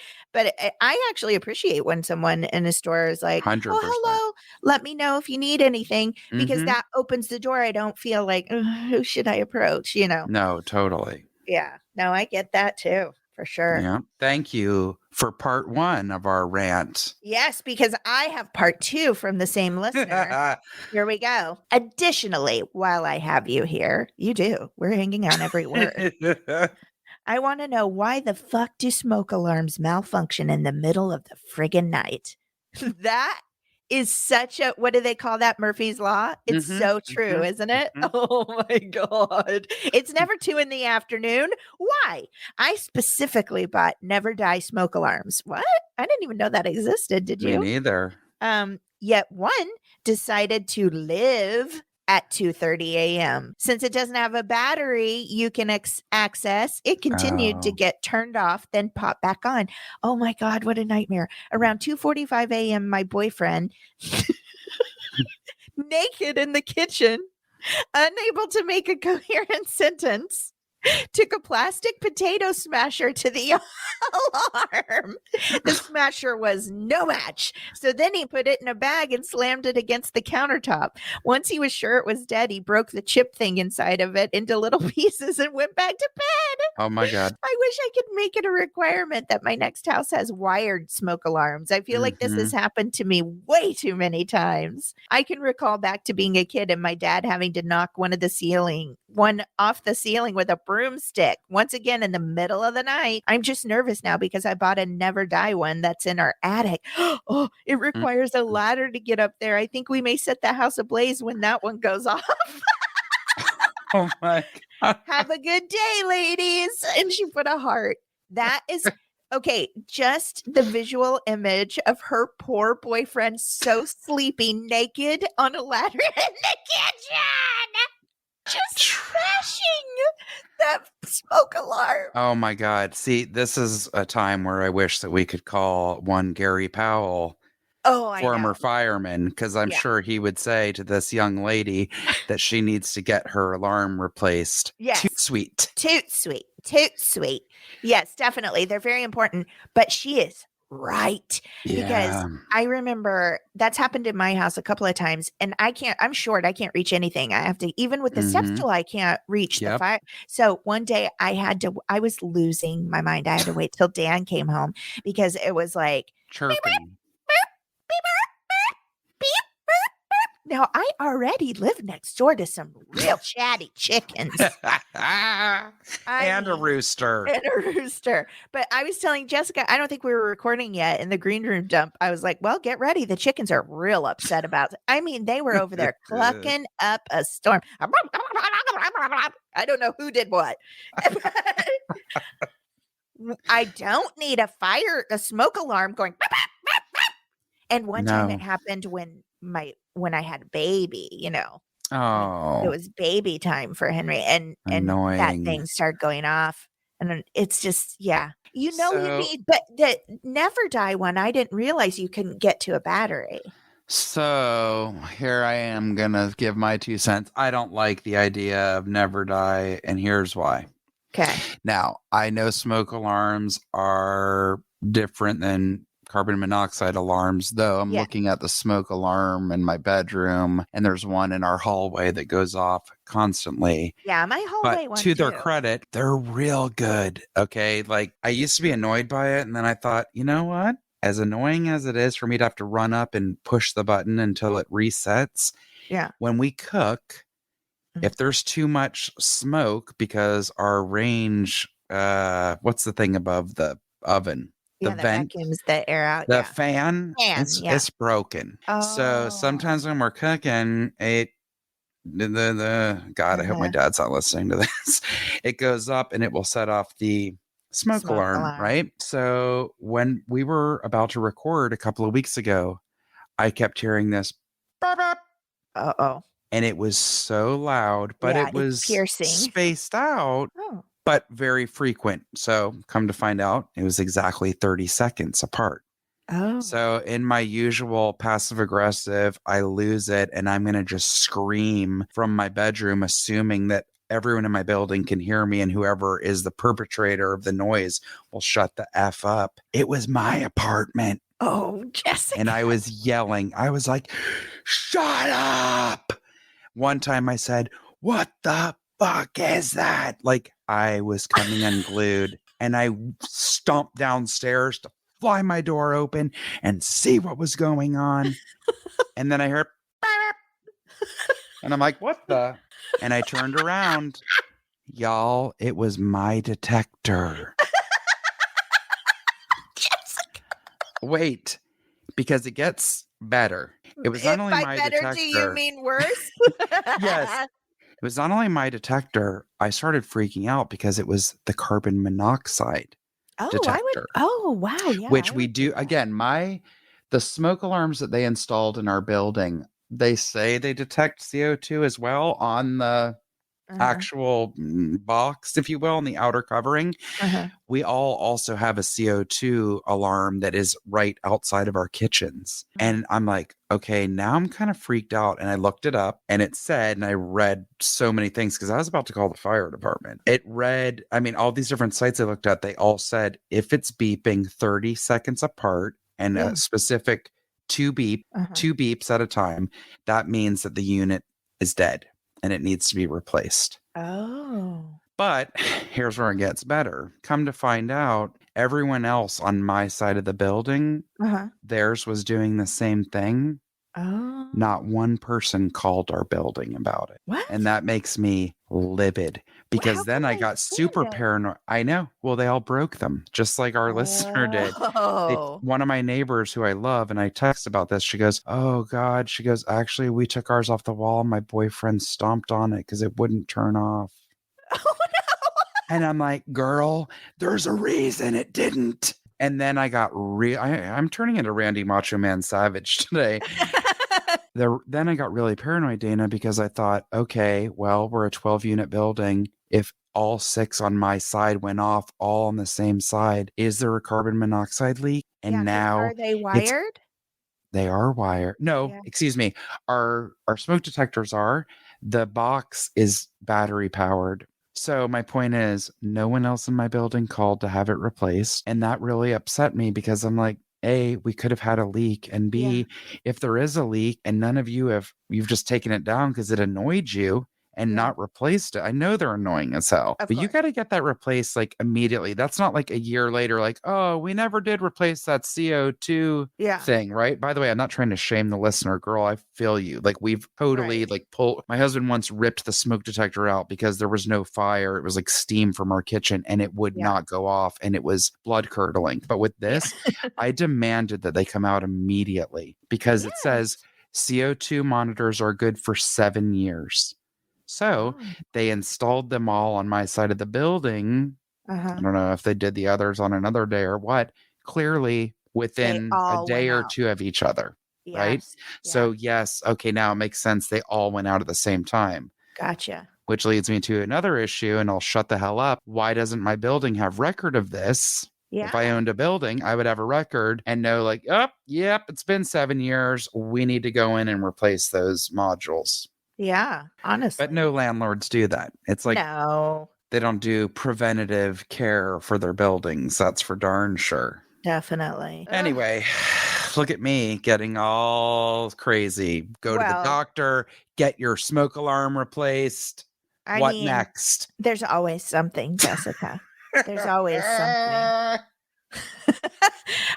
actually appreciate when someone in a store is like, "Oh, 100%. hello, let me know if you need anything," because Mm-hmm. that opens the door. I don't feel like, "Ugh, who should I approach?" No, totally. Yeah. No, I get that too, for sure. Yeah. Thank you for part 1 of our rant. Yes, because I have part 2 from the same listener. Here we go. Additionally, while I have you here, you do. We're hanging on every word. I want to know, why the fuck do smoke alarms malfunction in the middle of the friggin' night? That is such a, what do they call that? Murphy's Law? It's Mhm, so true, mhm, isn't it? mhm. Oh my God. It's never 2 in the afternoon. Why? I specifically bought never die smoke alarms. What? I didn't even know that existed. Did Me you? neither. Yet one decided to live at 2:30 a.m. Since it doesn't have a battery you can access, it continued to Oh. get turned off, then pop back on. Oh my God, what a nightmare. Around 2:45 a.m., my boyfriend, naked in the kitchen, unable to make a coherent sentence, took a plastic potato smasher to the alarm. The smasher was no match. So then he put it in a bag and slammed it against the countertop. Once he was sure it was dead, he broke the chip thing inside of it into little pieces and went back to bed. Oh my God. I wish I could make it a requirement that my next house has wired smoke alarms. I feel like this has Mhm. happened to me way too many times. I can recall back to being a kid and my dad having to knock one off the ceiling with a broomstick. Once again, in the middle of the night. I'm just nervous now because I bought a never die one that's in our attic. Oh, it Mm. requires a ladder to get up there. I think we may set the house ablaze when that one goes off. Oh my God. Have a good day, ladies. And she put a heart. That is okay. Just the visual image of her poor boyfriend so sleepy, naked on a ladder in the kitchen, just smashing that smoke alarm. Oh my God. See, this is a time where I wish that we could call one Gary Powell, Oh, I former know. fireman, because I'm Yeah. sure he would say to this young lady that she needs to get her alarm replaced. Yes. Too sweet. Toot sweet. Toot sweet. Yes, definitely. They're very important. But she is right. Because Yeah. I remember that's happened in my house a couple of times. And I'm short. I can't reach anything. I have to, even with the step Mhm. stool, I can't reach the Yep. fire. So one day I was losing my mind. I had to wait till Dan came home because it was like, Chirping. now, I already live next door to some real chatty chickens. And a rooster. And a rooster. But I was telling Jessica, I don't think we were recording yet in the green room dump. I was like, well, get ready. The chickens are real upset about it. I mean, they were over there clucking up a storm. I don't know who did what. I don't need a smoke alarm going. And one time it No. happened when I had a baby, when it Oh, was baby time for Henry, and that annoying. thing started going off, and then it's just, yeah. You So, need, but the never die one, I didn't realize you couldn't get to a battery. so here I am gonna give my 2 cents. I don't like the idea of never die, and here's why. Okay. Now, I know smoke alarms are different than carbon monoxide alarms, though I'm Yeah. looking at the smoke alarm in my bedroom, and there's one in our hallway that goes off constantly. Yeah, my But hallway one to their too. credit, they're real good. Okay. Like I used to be annoyed by it. And then I thought, you know what? As annoying as it is for me to have to run up and push the button until it resets, Yeah. when we cook, if there's too much smoke because our range, what's the thing above the oven? The Yeah, that vent, vacuums the air out. the Yeah. fan, Fan, yeah. it's broken. So Oh. sometimes when we're cooking, God, I hope my Uh-huh. dad's not listening to this. It goes up and it will set off the smoke Smoke alarm, alarm. right? So when we were about to record a couple of weeks ago, I kept hearing this "Burp, burp," Uh-oh. and it was so loud, but Yeah, it it's was piercing. spaced out, Oh. but very frequent. So come to find out, it was exactly 30 seconds apart. Oh. So in my usual passive aggressive, I lose it and I'm going to just scream from my bedroom, assuming that everyone in my building can hear me and whoever is the perpetrator of the noise will shut the F up. It was my apartment. Oh, Jessica. And I was yelling. I was like, shut up. One time I said, what the fuck is that? Like I was coming unglued and I stomped downstairs to fly my door open and see what was going on. And then I heard, and I'm like, what the? And I turned around. Y'all, it was my detector. Jessica. Wait, because it gets better. It was not only By my better, detector. do you mean worse? Yes. It was not only my detector, I started freaking out because it was the carbon monoxide detector. Oh, wow. Yeah. Which we do again, the smoke alarms that they installed in our building, they say they detect CO2 as well on the actual box, if you will, on the outer covering. We all also have a CO2 alarm that is right outside of our kitchens. And I'm like, okay, now I'm kind of freaked out. And I looked it up and it said, and I read so many things because I was about to call the fire department. It read, I mean, all these different sites I looked at, they all said if it's beeping 30 seconds apart and a specific two beeps at a time, that means that the unit is dead and it needs to be replaced. Oh. But here's where it gets better. Come to find out, everyone else on my side of the building, theirs was doing the same thing. Oh. Not one person called our building about it. What? And that makes me livid because then I got super paranoid. I know. Well, they all broke them, just like our listener did. One of my neighbors who I love, and I text about this, she goes, oh God. She goes, actually, we took ours off the wall. My boyfriend stomped on it because it wouldn't turn off. Oh, no. And I'm like, girl, there's a reason it didn't. And then I got I'm turning into Randy Macho Man Savage today. Then I got really paranoid, Dana, because I thought, okay, well, we're a 12 unit building. If all 6 on my side went off all on the same side, is there a carbon monoxide leak? And now are they wired? They are wired. No, excuse me. Our smoke detectors are. The box is battery powered. So my point is, no one else in my building called to have it replaced. And that really upset me because I'm like, A, we could have had a leak. And B, if there is a leak and none of you've just taken it down because it annoyed you and not replaced it. I know they're annoying as hell, but you got to get that replaced like immediately. That's not like a year later, like, oh, we never did replace that CO2 thing, right? By the way, I'm not trying to shame the listener, girl. I feel you. Like we've totally like pulled. My husband once ripped the smoke detector out because there was no fire. It was like steam from our kitchen and it would not go off and it was blood curdling. But with this, I demanded that they come out immediately because it says CO2 monitors are good for 7 years. So they installed them all on my side of the building. I don't know if they did the others on another day or what. Clearly within a day or two of each other. Right? So yes, okay, now it makes sense. They all went out at the same time. Gotcha. Which leads me to another issue, and I'll shut the hell up. Why doesn't my building have record of this? If I owned a building, I would have a record and know like, oh, yep, it's been 7 years. We need to go in and replace those modules. Yeah, honestly. But no landlords do that. It's like they don't do preventative care for their buildings. That's for darn sure. Definitely. Anyway, look at me getting all crazy. Go to the doctor, get your smoke alarm replaced. What next? There's always something, Jessica. There's always something.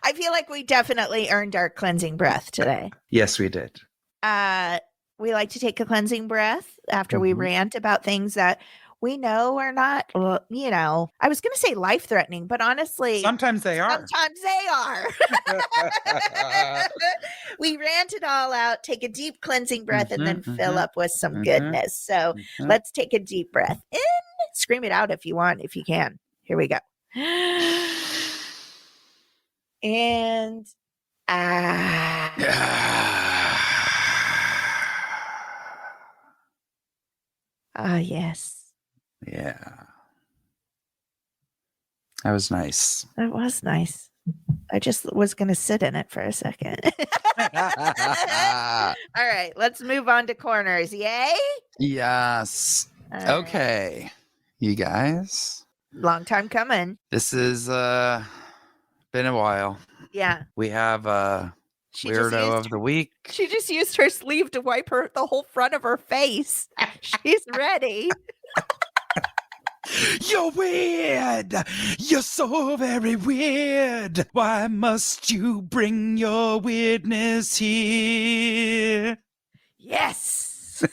I feel like we definitely earned our cleansing breath today. Yes, we did. We like to take a cleansing breath after we rant about things that we know are not, I was going to say life-threatening, but honestly, sometimes they are. Sometimes they are. We rant it all out, take a deep cleansing breath, and then fill up with some goodness. So let's take a deep breath in. Scream it out if you want, if you can. Here we go. And yes. Yeah. That was nice. It was nice. I just was going to sit in it for a second. All right, let's move on to corners. Yay? Yes. Okay. Right. You guys. Long time coming. This has been a while. Yeah. We have Weirdo of the week. She just used her sleeve to wipe the whole front of her face. She's ready. You're weird. You're so very weird. Why must you bring your weirdness here? Yes.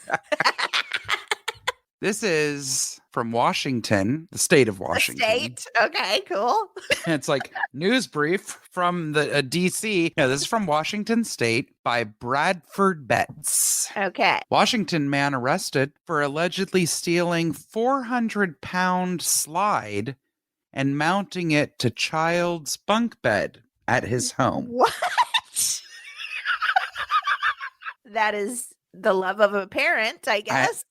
This is from Washington, the state of Washington. State? Okay, cool. It's like news brief from the DC. No, this is from Washington State by Bradford Betts. Okay. Washington man arrested for allegedly stealing 400-pound slide and mounting it to child's bunk bed at his home. What? That is the love of a parent, I guess.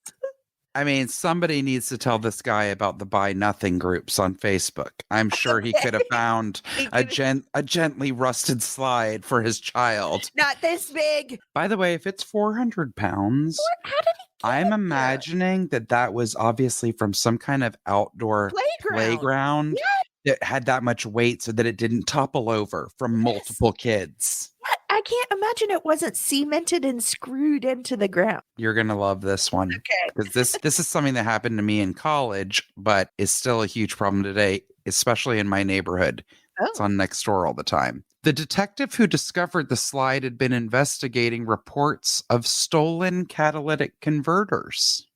I mean, somebody needs to tell this guy about the Buy Nothing groups on Facebook. I'm sure he could have found a gently rusted slide for his child. Not this big. By the way, if it's 400 pounds, how did he I'm imagining that was obviously from some kind of outdoor playground that had that much weight so that it didn't topple over from multiple kids. I can't imagine it wasn't cemented and screwed into the ground. You're going to love this one. Okay. Because this is something that happened to me in college, but is still a huge problem today, especially in my neighborhood. Oh. It's on next door all the time. The detective who discovered the slide had been investigating reports of stolen catalytic converters.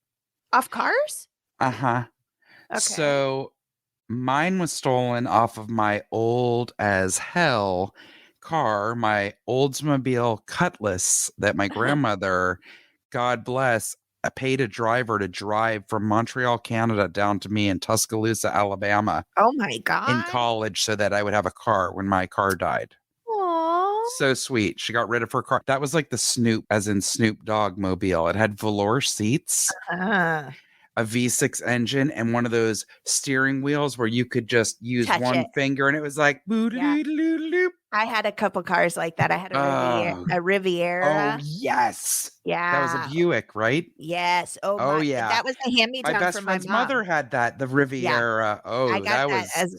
Off cars? Uh-huh. Okay. So mine was stolen off of my old as hell car, my Oldsmobile Cutlass that my grandmother, God bless, paid a driver to drive from Montreal, Canada down to me in Tuscaloosa, Alabama. Oh my God. In college so that I would have a car when my car died. Aww. So sweet. She got rid of her car. That was like the Snoop, as in Snoop Dogg mobile. It had velour seats. A V6 engine and one of those steering wheels where you could just use one finger and it was like boo-doo-doo-doo-doo. I had a couple cars like that. I had a Riviera. Oh, yes. Yeah. That was a Buick, right? Yes. Oh yeah. That was a hand-me-down my best from friend's my mom. mother had that, the Riviera. Yeah. Oh, I got that was as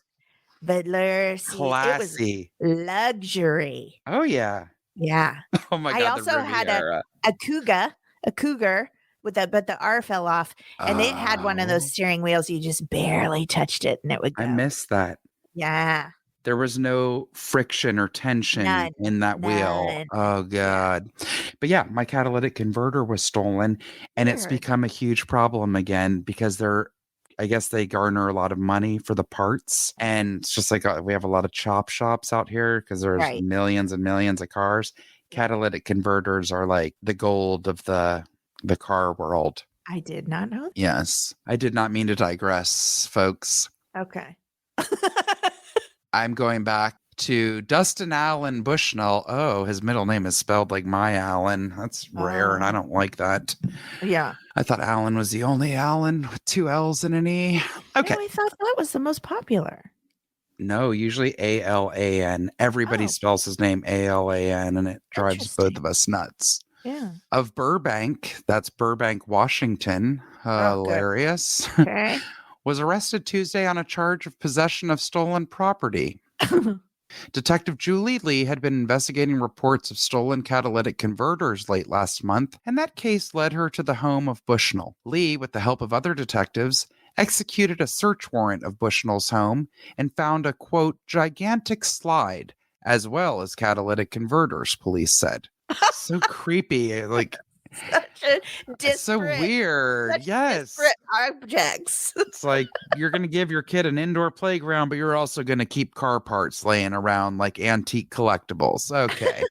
velour seat. Classy. It was luxury. Oh, yeah. Yeah. Oh, my God. I also had a Cougar. But the R fell off, and it had one of those steering wheels. You just barely touched it, and it would go. I missed that. Yeah. There was no friction or tension in that wheel. Oh, God. But yeah, my catalytic converter was stolen, and it's become a huge problem again because I guess they garner a lot of money for the parts. And it's just like we have a lot of chop shops out here because there's millions and millions of cars. Catalytic converters are like the gold of the car world. I did not know that. Yes. I did not mean to digress, folks. Okay. I'm going back to Dustin Allen Bushnell. Oh, his middle name is spelled like my Allen. That's rare, and I don't like that. Yeah. I thought Allen was the only Allen with 2 L's and an E. Okay. No, I thought that was the most popular. No, usually Alan. Everybody spells his name Alan, and it drives both of us nuts. Yeah. Of Burbank, that's Burbank, Washington, hilarious, okay. was arrested Tuesday on a charge of possession of stolen property. Detective Julie Lee had been investigating reports of stolen catalytic converters late last month, and that case led her to the home of Bushnell. Lee, with the help of other detectives, executed a search warrant of Bushnell's home and found a, quote, gigantic slide, as well as catalytic converters, police said. So creepy, like it's so weird. Yes, objects. It's like you're gonna give your kid an indoor playground, but you're also gonna keep car parts laying around like antique collectibles. Okay.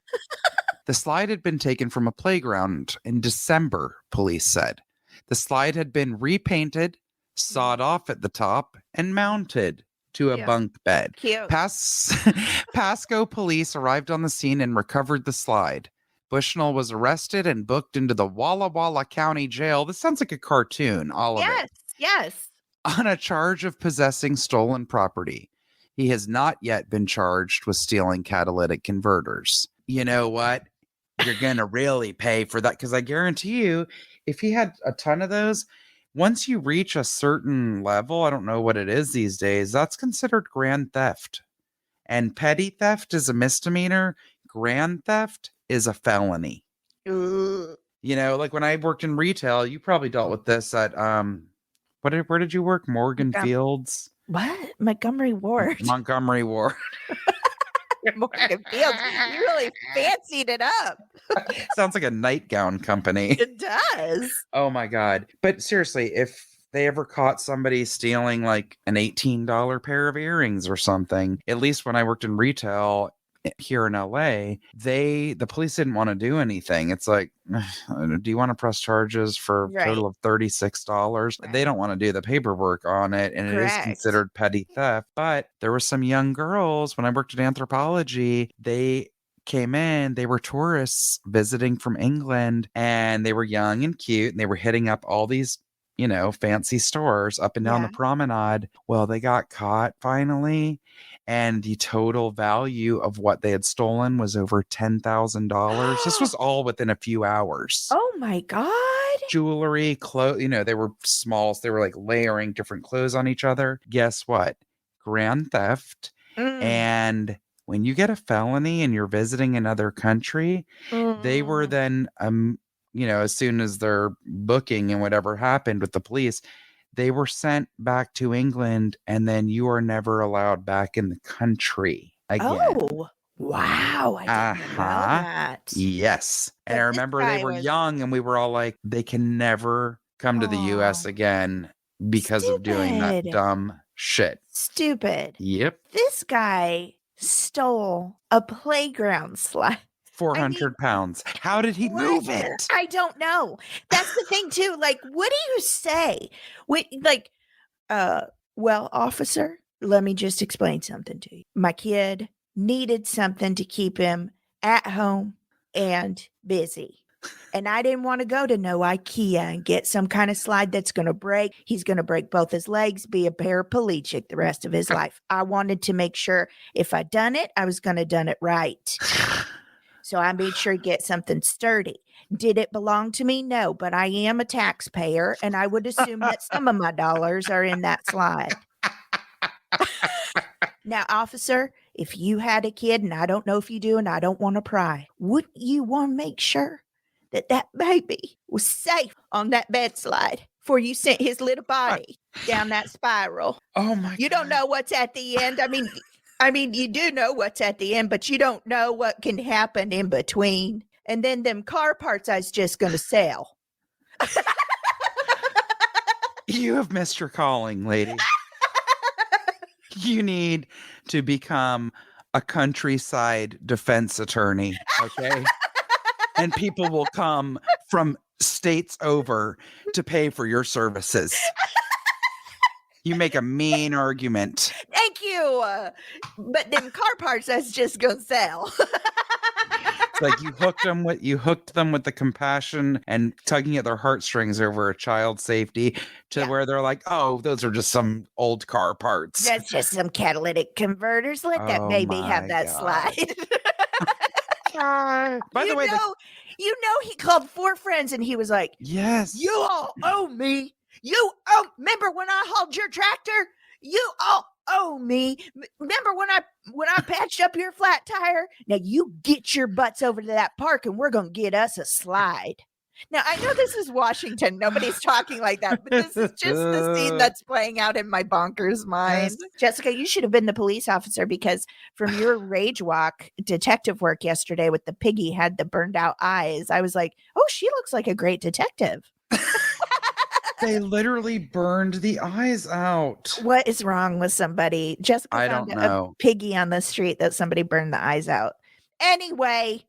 The slide had been taken from a playground in December, police said. The slide had been repainted, sawed off at the top, and mounted to a bunk bed. Cute. Pasco police arrived on the scene and recovered the slide. Bushnell was arrested and booked into the Walla Walla County Jail. This sounds like a cartoon, all of it. Yes. On a charge of possessing stolen property. He has not yet been charged with stealing catalytic converters. You know what? You're going to really pay for that, because I guarantee you, if he had a ton of those, once you reach a certain level, I don't know what it is these days, that's considered grand theft. And petty theft is a misdemeanor. Grand theft is a felony. Ugh. You know, like when I worked in retail, you probably dealt with this at where did you work? Morgan Fields? What? Montgomery Ward. Montgomery Ward. Morgan Fields. You really fancied it up. Sounds like a nightgown company. It does. Oh my God. But seriously, if they ever caught somebody stealing like an $18 pair of earrings or something, at least when I worked in retail here in LA, the police didn't want to do anything. It's like, do you want to press charges for a total of $36? Right. They don't want to do the paperwork on it, and Correct. It is considered petty theft. But there were some young girls when I worked in anthropology, they came in, they were tourists visiting from England, and they were young and cute, and they were hitting up all these, you know, fancy stores up and down the promenade. Well, they got caught finally, and the total value of what they had stolen was over $10,000. This was all within a few hours. Oh my God. Jewelry, clothes, you know, they were small, so they were like layering different clothes on each other. Guess what? Grand theft. And when you get a felony and you're visiting another country, they were then you know, as soon as their booking and whatever happened with the police, they were sent back to England, and then you are never allowed back in the country again. Oh, wow. I didn't know that. Yes. And I remember they were young, and we were all like, they can never come to the US again because of doing that dumb shit. Stupid. Yep. This guy stole a playground slide. 400 pounds. How did he move it? I don't know. That's the thing too. Like, what do you say? Well, officer, let me just explain something to you. My kid needed something to keep him at home and busy. And I didn't want to go to no IKEA and get some kind of slide that's going to break. He's going to break both his legs, be a paraplegic the rest of his life. I wanted to make sure if I done it, I was going to done it right. So I made sure to get something sturdy. Did it belong to me? No, but I am a taxpayer, and I would assume that some of my dollars are in that slide. Now, officer, if you had a kid, and I don't know if you do, and I don't want to pry, wouldn't you want to make sure that that baby was safe on that bed slide before you sent his little body down that spiral? Oh my God. You don't know what's at the end. I mean, you do know what's at the end, but you don't know what can happen in between. And then them car parts I was just going to sell. You have missed your calling, lady. You need to become a countryside defense attorney, okay? And people will come from states over to pay for your services. You make a mean argument. Thank you. But them car parts that's just gonna sell. It's like you hooked them with the compassion and tugging at their heartstrings over a child's safety to where they're like, oh, those are just some old car parts. That's just some catalytic converters. Let that baby have that slide. By the way, he called 4 friends and he was like, yes, you all owe me. Remember when I hauled your tractor? You all owe me. Remember when I patched up your flat tire? Now you get your butts over to that park and we're going to get us a slide. Now, I know this is Washington. Nobody's talking like that, but this is just the scene that's playing out in my bonkers mind. Yes. Jessica, you should have been the police officer because from your rage walk detective work yesterday with the piggy had the burned out eyes, I was like, oh, she looks like a great detective. They literally burned the eyes out. What is wrong with somebody? Jessica found a piggy on the street that somebody burned the eyes out. Anyway,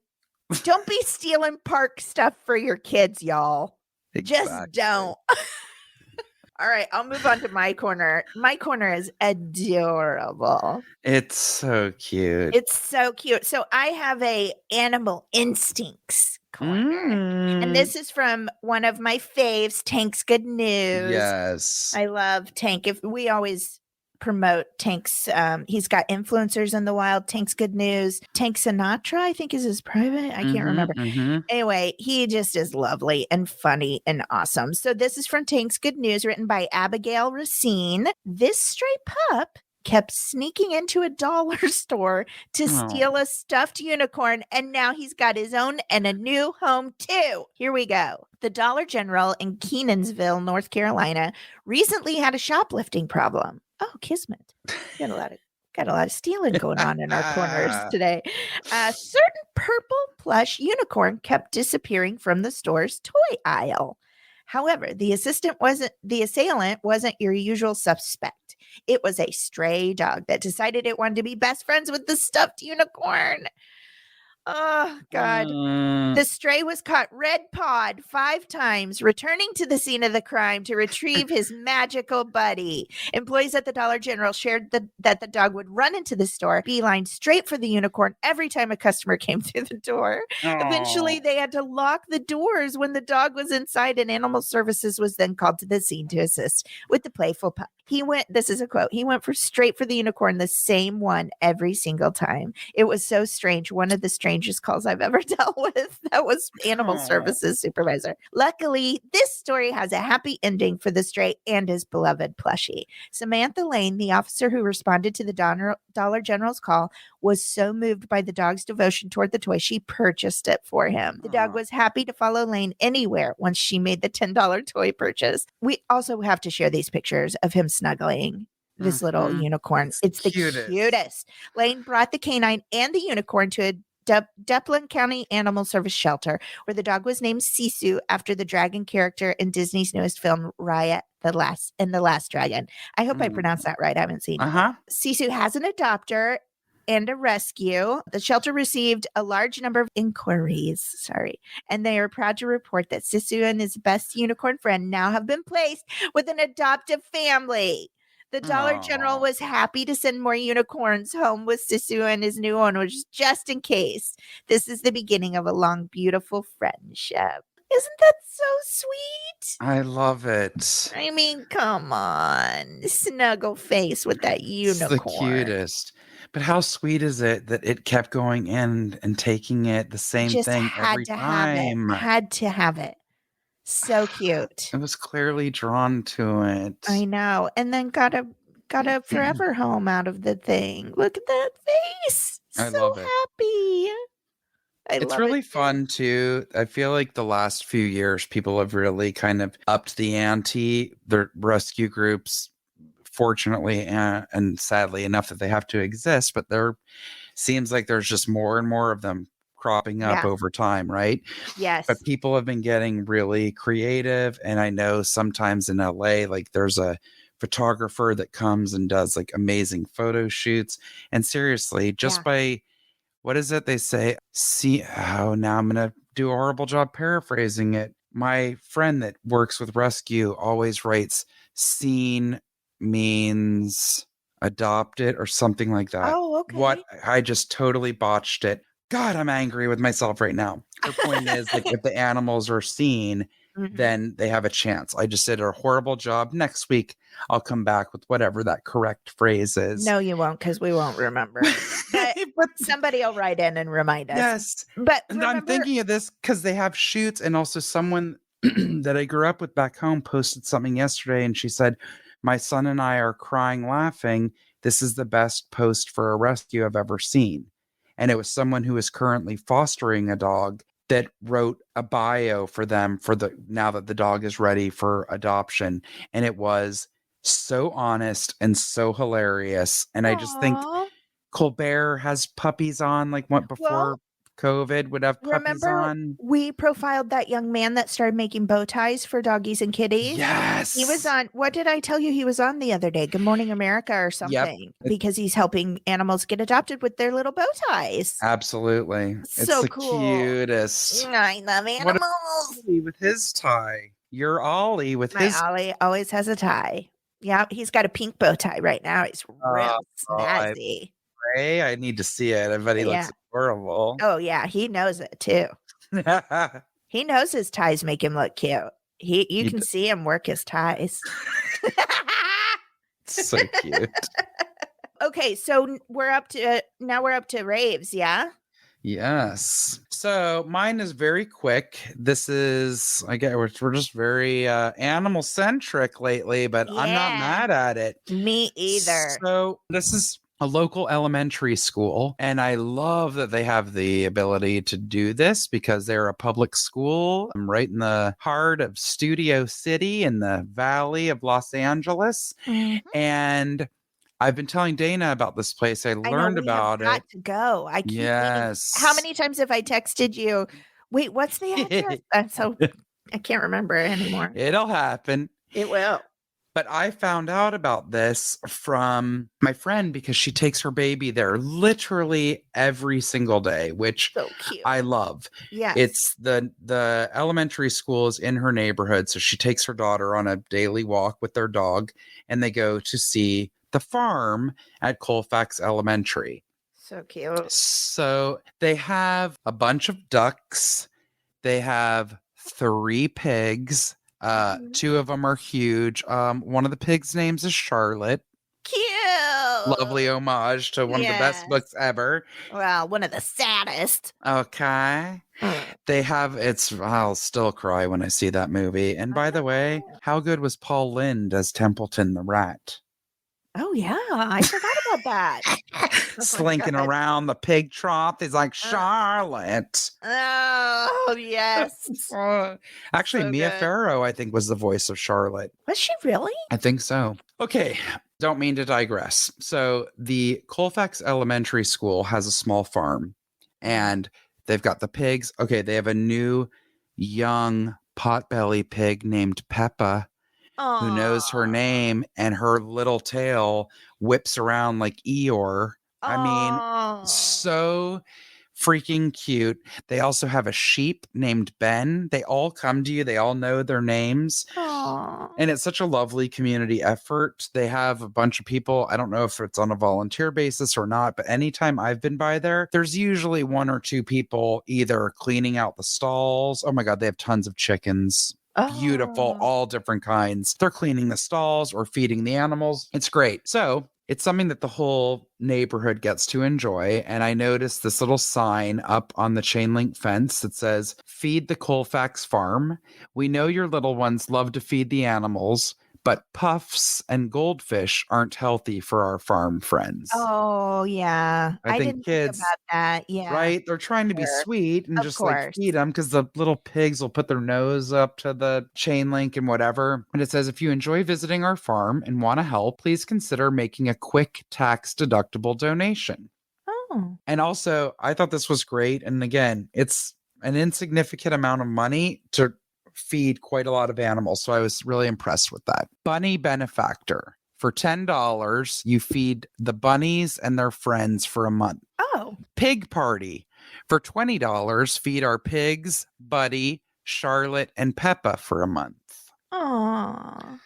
don't be stealing park stuff for your kids, y'all. Exactly. Just don't. All right, I'll move on to my corner. My corner is adorable. It's so cute. It's so cute. So I have a animal instincts corner. And this is from one of my faves, Tank's Good News. Yes. I love Tank. We always promote Tank's. He's got influencers in the wild. Tank's Good News. Tank Sinatra, I think, is his private. I can't remember. Anyway, he just is lovely and funny and awesome. So this is from Tank's Good News, written by Abigail Racine. This stray pup kept sneaking into a dollar store to steal a stuffed unicorn, and now he's got his own and a new home too. Here we go. The Dollar General in Kenansville, North Carolina, recently had a shoplifting problem. Oh, kismet. Got a lot of stealing going on in our corners today. A certain purple plush unicorn kept disappearing from the store's toy aisle. However, the assailant wasn't your usual suspect. It was a stray dog that decided it wanted to be best friends with the stuffed unicorn. Oh, God. The stray was caught red-pawed 5 times, returning to the scene of the crime to retrieve his magical buddy. Employees at the Dollar General shared that the dog would run into the store, beeline straight for the unicorn every time a customer came through the door. Eventually, they had to lock the doors when the dog was inside, and Animal Services was then called to the scene to assist with the playful pup. This is a quote, he went straight for the unicorn, the same one every single time. It was so strange. One of the strangest calls I've ever dealt with. That was Animal Services supervisor. Luckily, this story has a happy ending for the stray and his beloved plushie. Samantha Lane, the officer who responded to the Dollar General's call, was so moved by the dog's devotion toward the toy, she purchased it for him. The dog was happy to follow Lane anywhere once she made the $10 toy purchase. We also have to share these pictures of him snuggling this little unicorn. It's the cutest. Lane brought the canine and the unicorn to a Duplin County Animal Service shelter, where the dog was named Sisu after the dragon character in Disney's newest film, Raya the Last Dragon. I hope I pronounced that right. I haven't seen it. Sisu has an adopter and a rescue. The shelter received a large number of inquiries, and they are proud to report that Sisu and his best unicorn friend now have been placed with an adoptive family. The Dollar General was happy to send more unicorns home with Sisu and his new owners, just in case. This is the beginning of a long, beautiful friendship. Isn't that so sweet? I love it. I mean, come on. Snuggle face with that unicorn. It's the cutest. But how sweet is it that it kept going in and taking it the same thing every time? Had to have it. So cute. It was clearly drawn to it. I know. And then got a forever home out of the thing. Look at that face. I love it. Happy. It's really fun too. I feel like the last few years, people have really kind of upped the ante. The rescue groups, fortunately and sadly enough that they have to exist, but there seems like there's just more and more of them cropping up over time, right? Yes. But people have been getting really creative. And I know sometimes in LA, like there's a photographer that comes and does like amazing photo shoots. And seriously, just by, what is it they say? Now I'm going to do a horrible job paraphrasing it. My friend that works with rescue always writes seen means adopted or something like that. Oh, okay. What? I just totally botched it. God, I'm angry with myself right now. Her point is, like, if the animals are seen, then they have a chance. I just did a horrible job. Next week, I'll come back with whatever that correct phrase is. No, you won't, because we won't remember. But somebody will write in and remind us. Yes. But I'm thinking of this because they have shoots, and also someone that I grew up with back home posted something yesterday, and she said, my son and I are crying laughing. This is the best post for a rescue I've ever seen. And it was someone who is currently fostering a dog that wrote a bio for them now that the dog is ready for adoption. And it was so honest and so hilarious. And I just think Colbert has puppies on, like what before COVID would have puppies on. We profiled that young man that started making bow ties for doggies and kitties. Yes. He was on, what did I tell you he was on the other day? Good Morning America or something. Yep. Because he's helping animals get adopted with their little bow ties. Absolutely. It's so the cool. Cutest. I love animals. With his tie. Your Ollie with his. My Ollie always has a tie. Yeah, he's got a pink bow tie right now. He's real snazzy. I need to see it. I bet he looks adorable. Oh, yeah. He knows it, too. He knows his ties make him look cute. You can see him work his ties. So cute. Okay, so we're up to Raves, yeah? Yes. So mine is very quick. This is, I get we're just very animal centric lately, but I'm not Yeah. mad at it. Me either. So this is a local elementary school, and I love that they have the ability to do this because they're a public school right in the heart of Studio City in the valley of Los Angeles. Mm-hmm. And I've been telling Dana about this place. I I know learned we have about got it. to go. I keep meaning. How Yes. many times have I texted you? Wait, what's the address? So I can't remember anymore. It'll happen. It will. But I found out about this from my friend because she takes her baby there literally every single day, which So cute. I love. Yes. It's the elementary school is in her neighborhood, so she takes her daughter on a daily walk with their dog, and they go to see the farm at Colfax Elementary. So cute. So they have a bunch of ducks. They have 3 pigs. Mhm. 2 of them are huge. One of the pigs' names is Charlotte. Cute. Lovely homage to one of the best Yes. books ever. Well, one of the saddest. Okay. They have I'll still cry when I see that movie. And by the way, how good was Paul Lynde as Templeton the rat? Oh yeah, I forgot about that. Slinking around the pig trough. He's like, Charlotte. Oh yes. Actually, So Mia good. Farrow, I think, was the voice of Charlotte. Was she really? I think so. Okay, don't mean to digress. So the Colfax Elementary School has a small farm, and they've got the pigs. Okay, they have a new young potbelly pig named Peppa, who knows her name, and her little tail whips around like Eeyore. I mean, so freaking cute. They also have a sheep named Ben. They all come to you. They all know their names. Aww. And it's such a lovely community effort. They have a bunch of people. I don't know if it's on a volunteer basis or not, but anytime I've been by there, there's usually 1 or 2 people either cleaning out the stalls. Oh my God, they have tons of chickens. Beautiful, all different kinds. They're cleaning the stalls or feeding the animals. It's great. So it's something that the whole neighborhood gets to enjoy. And I noticed this little sign up on the chain link fence that says, "Feed the Colfax Farm. We know your little ones love to feed the animals, but puffs and goldfish aren't healthy for our farm friends." Oh yeah, I think didn't kids, think about that. Yeah, right? They're trying to be sure. sweet and Of just like course. feed them because the little pigs will put their nose up to the chain link and whatever. And it says, "If you enjoy visiting our farm and want to help, please consider making a quick tax deductible donation." Oh, And also, I thought this was great. And again, it's an insignificant amount of money to feed quite a lot of animals. So I was really impressed with that. Bunny Benefactor. For $10, you feed the bunnies and their friends for a month. oh, Pig Party. For $20, feed our pigs, Buddy, Charlotte, and Peppa for a month. aw.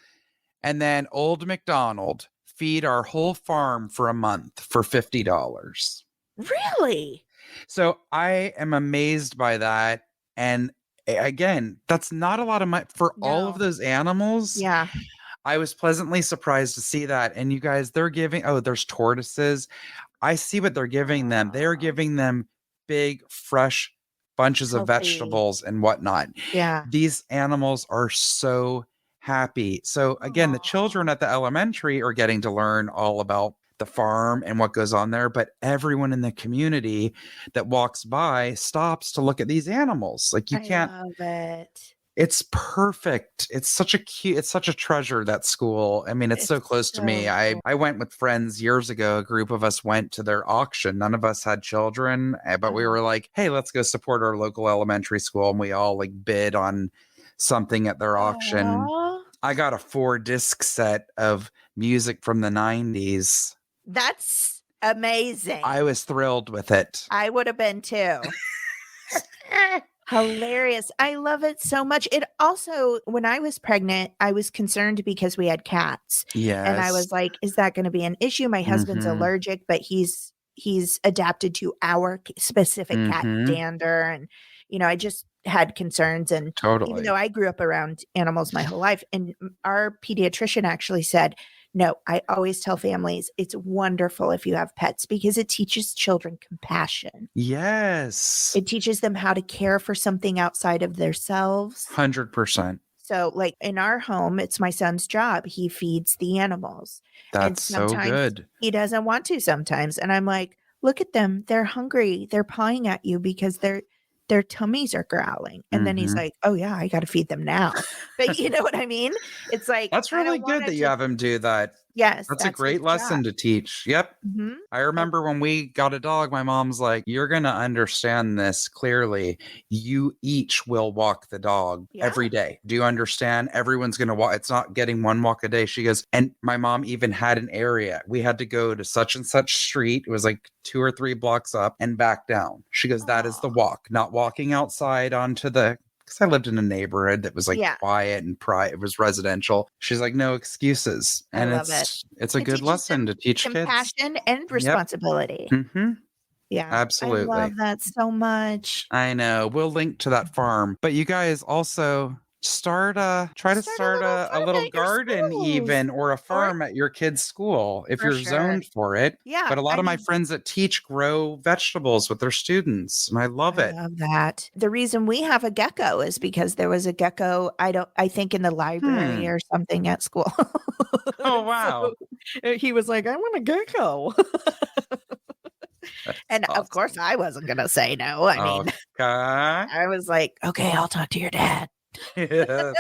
And then Old McDonald. Feed our whole farm for a month for $50. Really? So I am amazed by that. And again, that's not a lot of money for all of No. those animals. Yeah. I was pleasantly surprised to see that. And you guys, they're giving, there's tortoises. I see what they're giving them. They're giving them big, fresh bunches of Healthy. vegetables and whatnot. Yeah. These animals are so happy. So again, the children at the elementary are getting to learn all about the farm and what goes on there, but everyone in the community that walks by stops to look at these animals. Like I love it. it's perfect. It's such a treasure, that school. I mean, it's so close to me. I went with friends years ago. A group of us went to their auction. None of us had children, but we were like, hey, let's go support our local elementary school. And we all like bid on something at their auction. Aw. I got a 4-disc set of music from the 90s. That's amazing. I was thrilled with it. I would have been too. Hilarious. I love it so much. It also, when I was pregnant, I was concerned because we had cats. Yes. And I was like, is that going to be an issue? My husband's allergic, but he's adapted to our specific cat, Dander. And, I just had concerns. And even though I grew up around animals my whole life, and our pediatrician actually said, No, I always tell families it's wonderful if you have pets because it teaches children compassion. Yes. It teaches them how to care for something outside of themselves. 100%. So, like in our home, it's my son's job. He feeds the animals. And That's so sometimes good. he doesn't want to sometimes. And I'm like, look at them. They're hungry. They're pawing at you because their tummies are growling. And then he's like, oh yeah, I got to feed them now. But you know what I mean? It's like, That's I really don't want good to that you just, have him do that. yes, That's a that's his great lesson job. to teach. Yep. Mm-hmm. I remember when we got a dog, my mom's like, you're going to understand this clearly. You each will walk the dog every day. Do you understand? Everyone's going to walk. It's not getting one walk a day. She goes, and my mom even had an area. We had to go to such and such street. It was like 2 or 3 blocks up and back down. She goes, that is the walk, not walking outside onto the, because I lived in a neighborhood that was like quiet and private. It was residential. She's like, no excuses. And I love it. it's a It good teaches lesson them to teach kids. compassion and responsibility. Mm-hmm. Yeah. Absolutely. I love that so much. I know. We'll link to that farm. But you guys also start a little garden even, or a farm at your kid's school if you're zoned for it. Yeah. But a lot of my friends that teach grow vegetables with their students, and I love it. I love that. The reason we have a gecko is because there was a gecko, I think in the library or something at school. Oh wow. So he was like, I want a gecko. And awesome. Of course I wasn't gonna say no. I mean, I was like, okay, I'll talk to your dad. Yeah.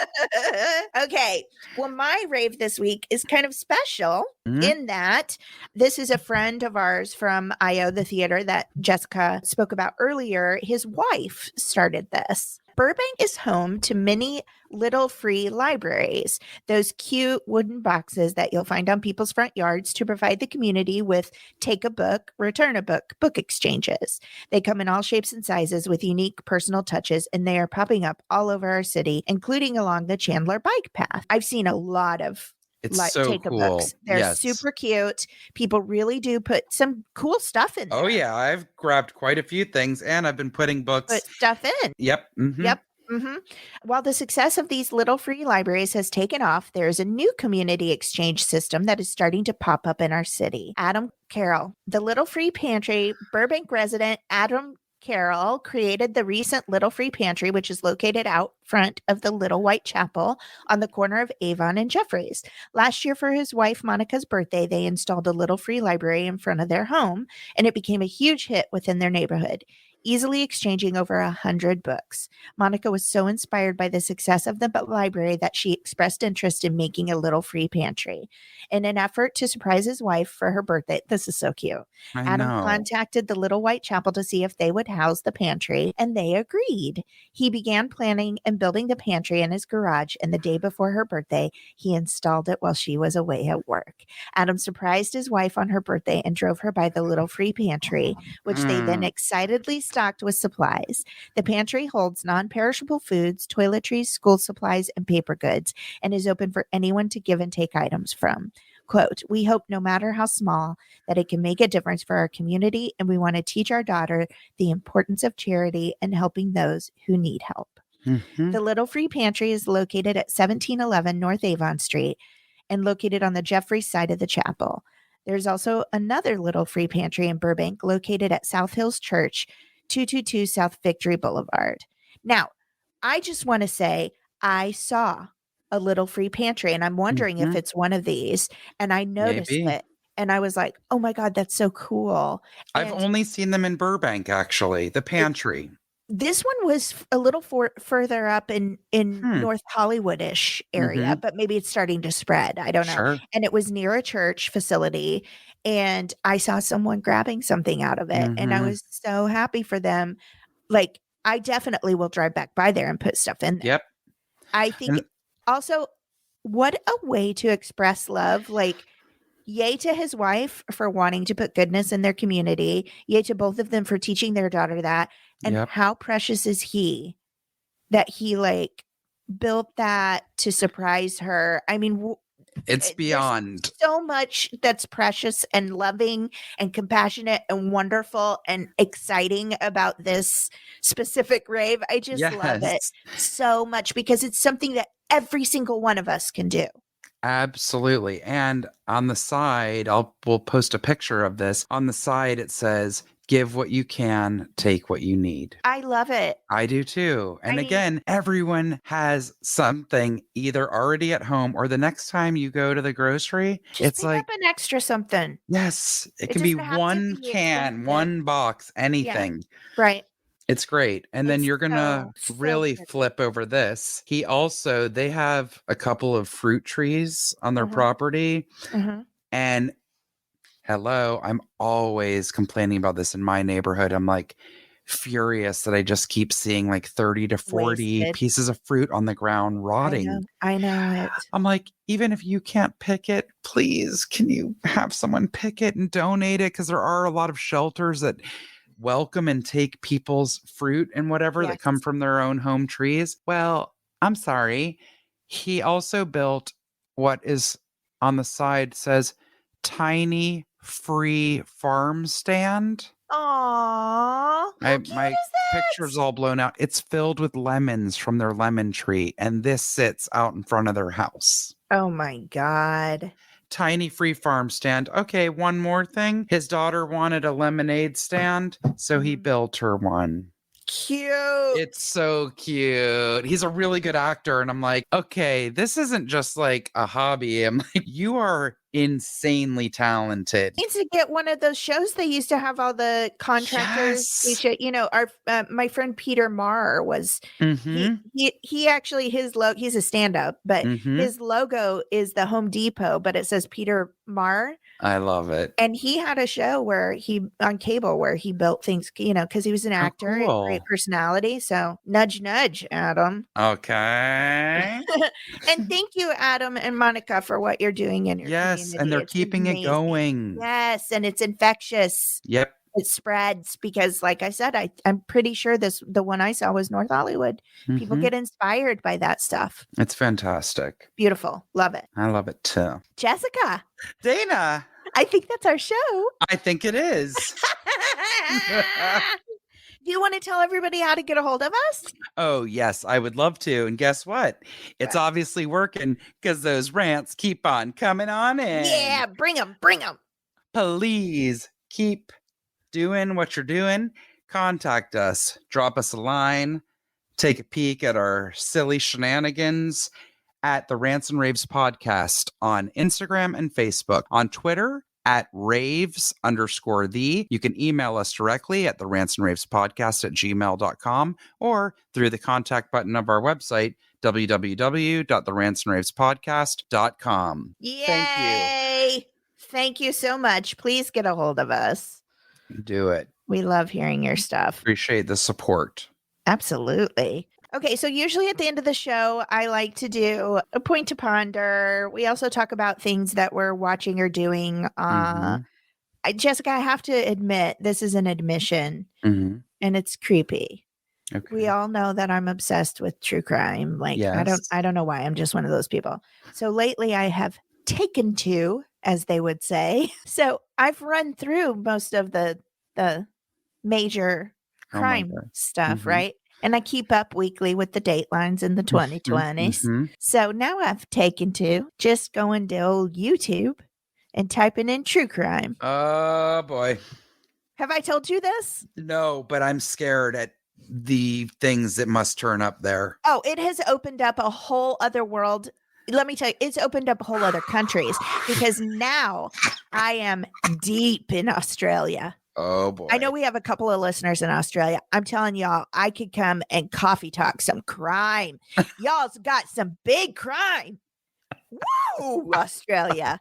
Okay. Well, my rave this week is kind of special in that this is a friend of ours from IO, the theater that Jessica spoke about earlier. His wife started this. Burbank is home to many little free libraries, those cute wooden boxes that you'll find on people's front yards to provide the community with take a book, return a book exchanges. They come in all shapes and sizes with unique personal touches, and they are popping up all over our city, including along the Chandler bike path. I've seen a lot of take a books. They're super cute. People really do put some cool stuff in there. Oh yeah, I've grabbed quite a few things, and I've been putting put stuff in. Yep. Mm-hmm. Yep. Mm-hmm. While the success of these little free libraries has taken off, there is a new community exchange system that is starting to pop up in our city. Adam Carroll, the Little Free Pantry Burbank resident Adam Carroll, created the recent Little Free Pantry, which is located out front of the Little White Chapel on the corner of Avon and Jeffries. Last year, for his wife Monica's birthday, they installed a little free library in front of their home, and it became a huge hit within their neighborhood, easily exchanging over 100 books. Monica was so inspired by the success of the library that she expressed interest in making a little free pantry. In an effort to surprise his wife for her birthday, this is so cute. Adam contacted the Little White Chapel to see if they would house the pantry, and they agreed. He began planning and building the pantry in his garage, and the day before her birthday, he installed it while she was away at work. Adam surprised his wife on her birthday and drove her by the Little Free Pantry, which they then excitedly stocked with supplies. The pantry holds non-perishable foods, toiletries, school supplies, and paper goods, and is open for anyone to give and take items from. Quote, we hope no matter how small that it can make a difference for our community, and we want to teach our daughter the importance of charity and helping those who need help. Mm-hmm. The Little Free Pantry is located at 1711 North Avon Street and located on the Jeffries side of the chapel. There's also another Little Free Pantry in Burbank located at South Hills Church, 222 South Victory Boulevard. Now, I just want to say I saw a Little Free Pantry, and I'm wondering if it's one of these, and I noticed it, and I was like, oh my God, that's so cool. I've only seen them in Burbank, actually, the pantry. This one was a little further up in North Hollywood-ish area, but maybe it's starting to spread. I don't know. Sure. And it was near a church facility, and I saw someone grabbing something out of it, and I was so happy for them. Like, I definitely will drive back by there and put stuff in there. Yep. I think also, what a way to express love. Like, yay to his wife for wanting to put goodness in their community. Yay to both of them for teaching their daughter that. And how precious is he that he like built that to surprise her? I mean, it's beyond so much that's precious and loving and compassionate and wonderful and exciting about this specific rave. I just love it so much because it's something that every single one of us can do. Absolutely. And on the side, we'll post a picture of this. On the side, it says, give what you can, take what you need. I love it. I do too. And again, everyone has something either already at home or the next time you go to the grocery, just it's pick like up an extra something. yes, it can be doesn't have to one be can, expensive. one box, Yeah. anything. Right. It's great. And then It's you're going to so really good. flip over this. They have a couple of fruit trees on their Uh-huh. property. Uh-huh. And hello, I'm always complaining about this in my neighborhood. I'm like furious that I just keep seeing like 30 to 40 Wasted. pieces of fruit on the ground rotting. I know it. I'm like, even if you can't pick it, please, can you have someone pick it and donate it? Because there are a lot of shelters that welcome and take people's fruit and whatever that come Yes. from their own home trees. Well, I'm sorry. He also built what is on the side says tiny free farm stand. Aww, how cute My is that? picture's all blown out. It's filled with lemons from their lemon tree, and this sits out in front of their house. Oh my God. Tiny free farm stand. Okay, one more thing. His daughter wanted a lemonade stand, so he built her one. Cute. It's so cute. He's a really good actor. And I'm like, okay, this isn't just like a hobby. I'm like, you are insanely talented. Needs to get one of those shows they used to have all the contractors. Yes. Our my friend Peter Marr was he actually he's a stand-up, but his logo is the Home Depot, but it says Peter Marr. I love it. And he had a show where on cable where he built things, because he was an actor and great personality. So nudge, nudge, Adam. Okay. And thank you, Adam and Monica, for what you're doing in your community. Yes, and they're keeping it going. Yes, and it's infectious. Yep. It spreads because, like I said, I'm pretty sure the one I saw was North Hollywood. People get inspired by that stuff. It's fantastic. Beautiful. Love it. I love it too. Jessica. Dana. I think that's our show. I think it is. Do you want to tell everybody how to get a hold of us? Oh, yes, I would love to. And guess what? It's obviously working because those rants keep on coming on in. Yeah, bring them. Bring them. Please keep doing what you're doing. Contact us. Drop us a line. Take a peek at our silly shenanigans at the Rants and Raves podcast on Instagram and Facebook. On Twitter, at raves_the. You can email us directly at the Rants and Raves podcast at gmail.com or through the contact button of our website, www.therantsandраvespodcast.com. Yay! Thank you. Thank you so much. Please get a hold of us. Do it. We love hearing your stuff. Appreciate the support. Absolutely. Okay, so usually at the end of the show, I like to do a point to ponder. We also talk about things that we're watching or doing. Jessica, I have to admit, this is an admission, and it's creepy. Okay. We all know that I'm obsessed with true crime. Like, yes. I don't know why. I'm just one of those people. So lately, I have taken to, as they would say. So I've run through most of the major crime stuff, right? And I keep up weekly with the datelines in the 2020s. So now I've taken to just going to old YouTube and typing in true crime. Oh, boy. Have I told you this? No, but I'm scared at the things that must turn up there. Oh, it has opened up a whole other world. Let me tell you, it's opened up whole other countries because now I am deep in Australia. Oh, boy. I know we have a couple of listeners in Australia. I'm telling y'all, I could come and coffee talk some crime. Y'all's got some big crime. Woo, Australia.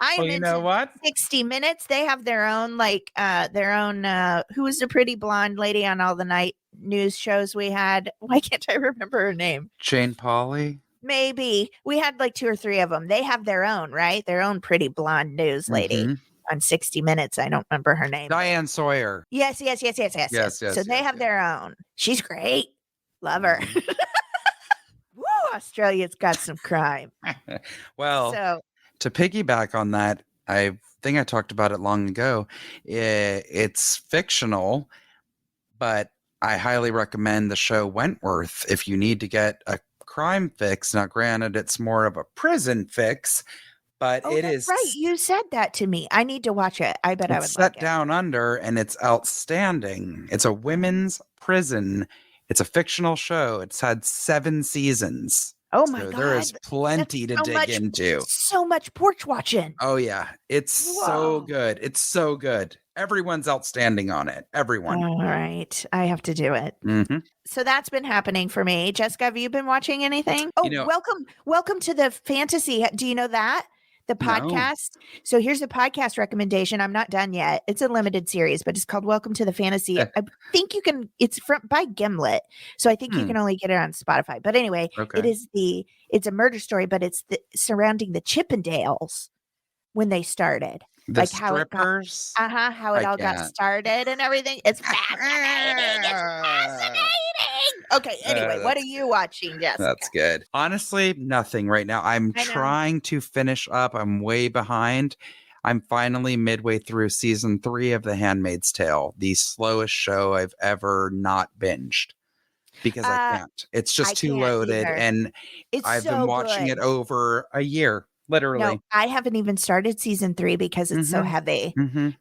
Well, you know what? 60 Minutes. They have their own, who was the pretty blonde lady on all the night news shows we had? Why can't I remember her name? Jane Pauley? Maybe. We had like 2 or 3 of them. They have their own, right? Their own pretty blonde news lady. On 60 Minutes. I don't remember her name. Diane Sawyer. Yes. So they have their own. She's great. Love her. Woo, Australia's got some crime. Well, to piggyback on that, I think I talked about it long ago. It's fictional, but I highly recommend the show Wentworth if you need to get a crime fix. Now, granted, it's more of a prison fix, but Oh, that's right. You said that to me. I need to watch it. I bet I would like set it. down under, and it's outstanding. It's a women's prison. It's a fictional show. It's had 7 seasons. Oh my So God. there is plenty to dig into. So much porch watching. Oh yeah. It's so good. It's so good. Everyone's outstanding on it. Everyone. All right. I have to do it. Mm-hmm. So that's been happening for me. Jessica, have you been watching anything? Oh, welcome to the fantasy. Do you know that? The podcast. No. So here's the podcast recommendation. I'm not done yet. It's a limited series, but it's called Welcome to the Fantasy. I think you can, it's by Gimlet. So I think you can only get it on Spotify. But anyway, it's a murder story, but it's surrounding the Chippendales when they started. The like strippers? How it all got started and everything. It's fascinating. It's fascinating. Okay, anyway, what are you watching, Jessica? That's good. Honestly, nothing right now. I'm trying to finish up. I'm way behind. I'm finally midway through season 3 of The Handmaid's Tale, the slowest show I've ever not binged. Because I can't. It's just too loaded. Either. And I've been watching it over a year. Literally. No, I haven't even started season 3 because it's so heavy.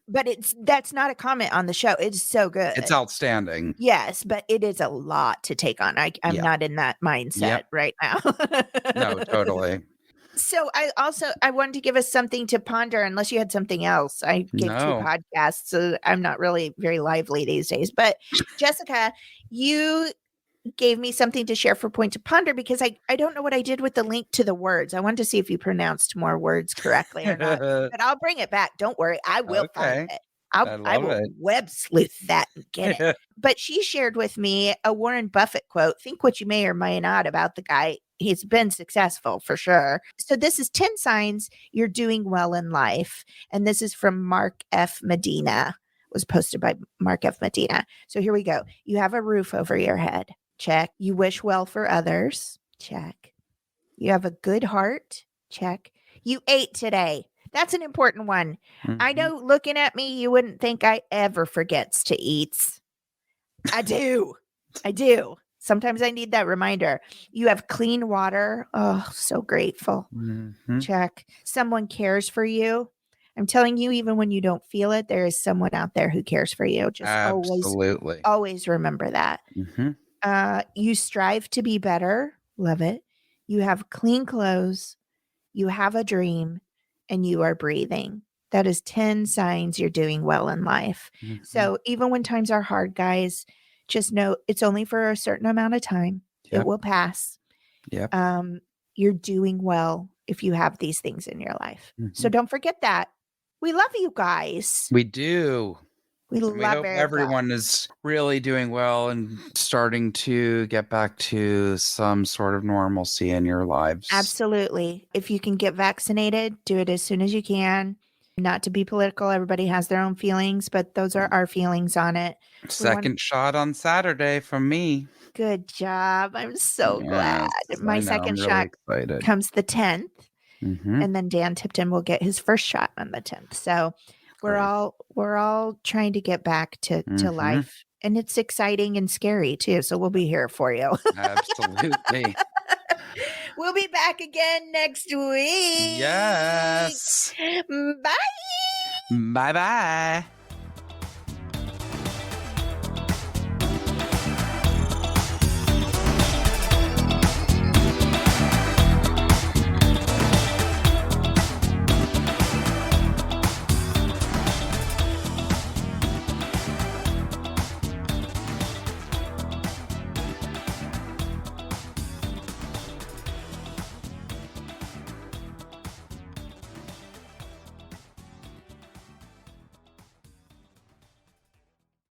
But that's not a comment on the show. It's so good. It's outstanding. Yes, but it is a lot to take on. I'm not in that mindset right now. No, totally. So I wanted to give us something to ponder, unless you had something else. I gave 2 podcasts, so I'm not really very lively these days. But Jessica, you gave me something to share for Point to Ponder, because I don't know what I did with the link to the words. I wanted to see if you pronounced more words correctly or not. But I'll bring it back. Don't worry. I will find it. I will web sleuth that and get it. But she shared with me a Warren Buffett quote. Think what you may or may not about the guy. He's been successful for sure. So this is 10 signs you're doing well in life. And this is from Mark F. Medina. It was posted by Mark F. Medina. So here we go. You have a roof over your head. Check. You wish well for others. Check. You have a good heart. Check. You ate today. That's an important one. I know looking at me, you wouldn't think I ever forgets to eat. I do. I do. Sometimes I need that reminder. You have clean water. Oh, so grateful. Check. Someone cares for you. I'm telling you, even when you don't feel it, there is someone out there who cares for you. Just always remember that. You strive to be better. Love it. You have clean clothes. You have a dream, and you are breathing. That is 10 signs you're doing well in life. So even when times are hard, guys, just know it's only for a certain amount of time. It will pass. You're doing well if you have these things in your life. So don't forget that. We love you guys. We do. We hope everyone is really doing well and starting to get back to some sort of normalcy in your lives. Absolutely. If you can get vaccinated, do it as soon as you can. Not to be political, everybody has their own feelings, but those are our feelings on it. Second shot on Saturday from me. Good job. I'm so glad. My second shot comes the 10th, and then Dan Tipton will get his first shot on the 10th. So we're all trying to get back to life, and it's exciting and scary too. So we'll be here for you. Absolutely. We'll be back again next week. Yes. Bye. Bye-bye.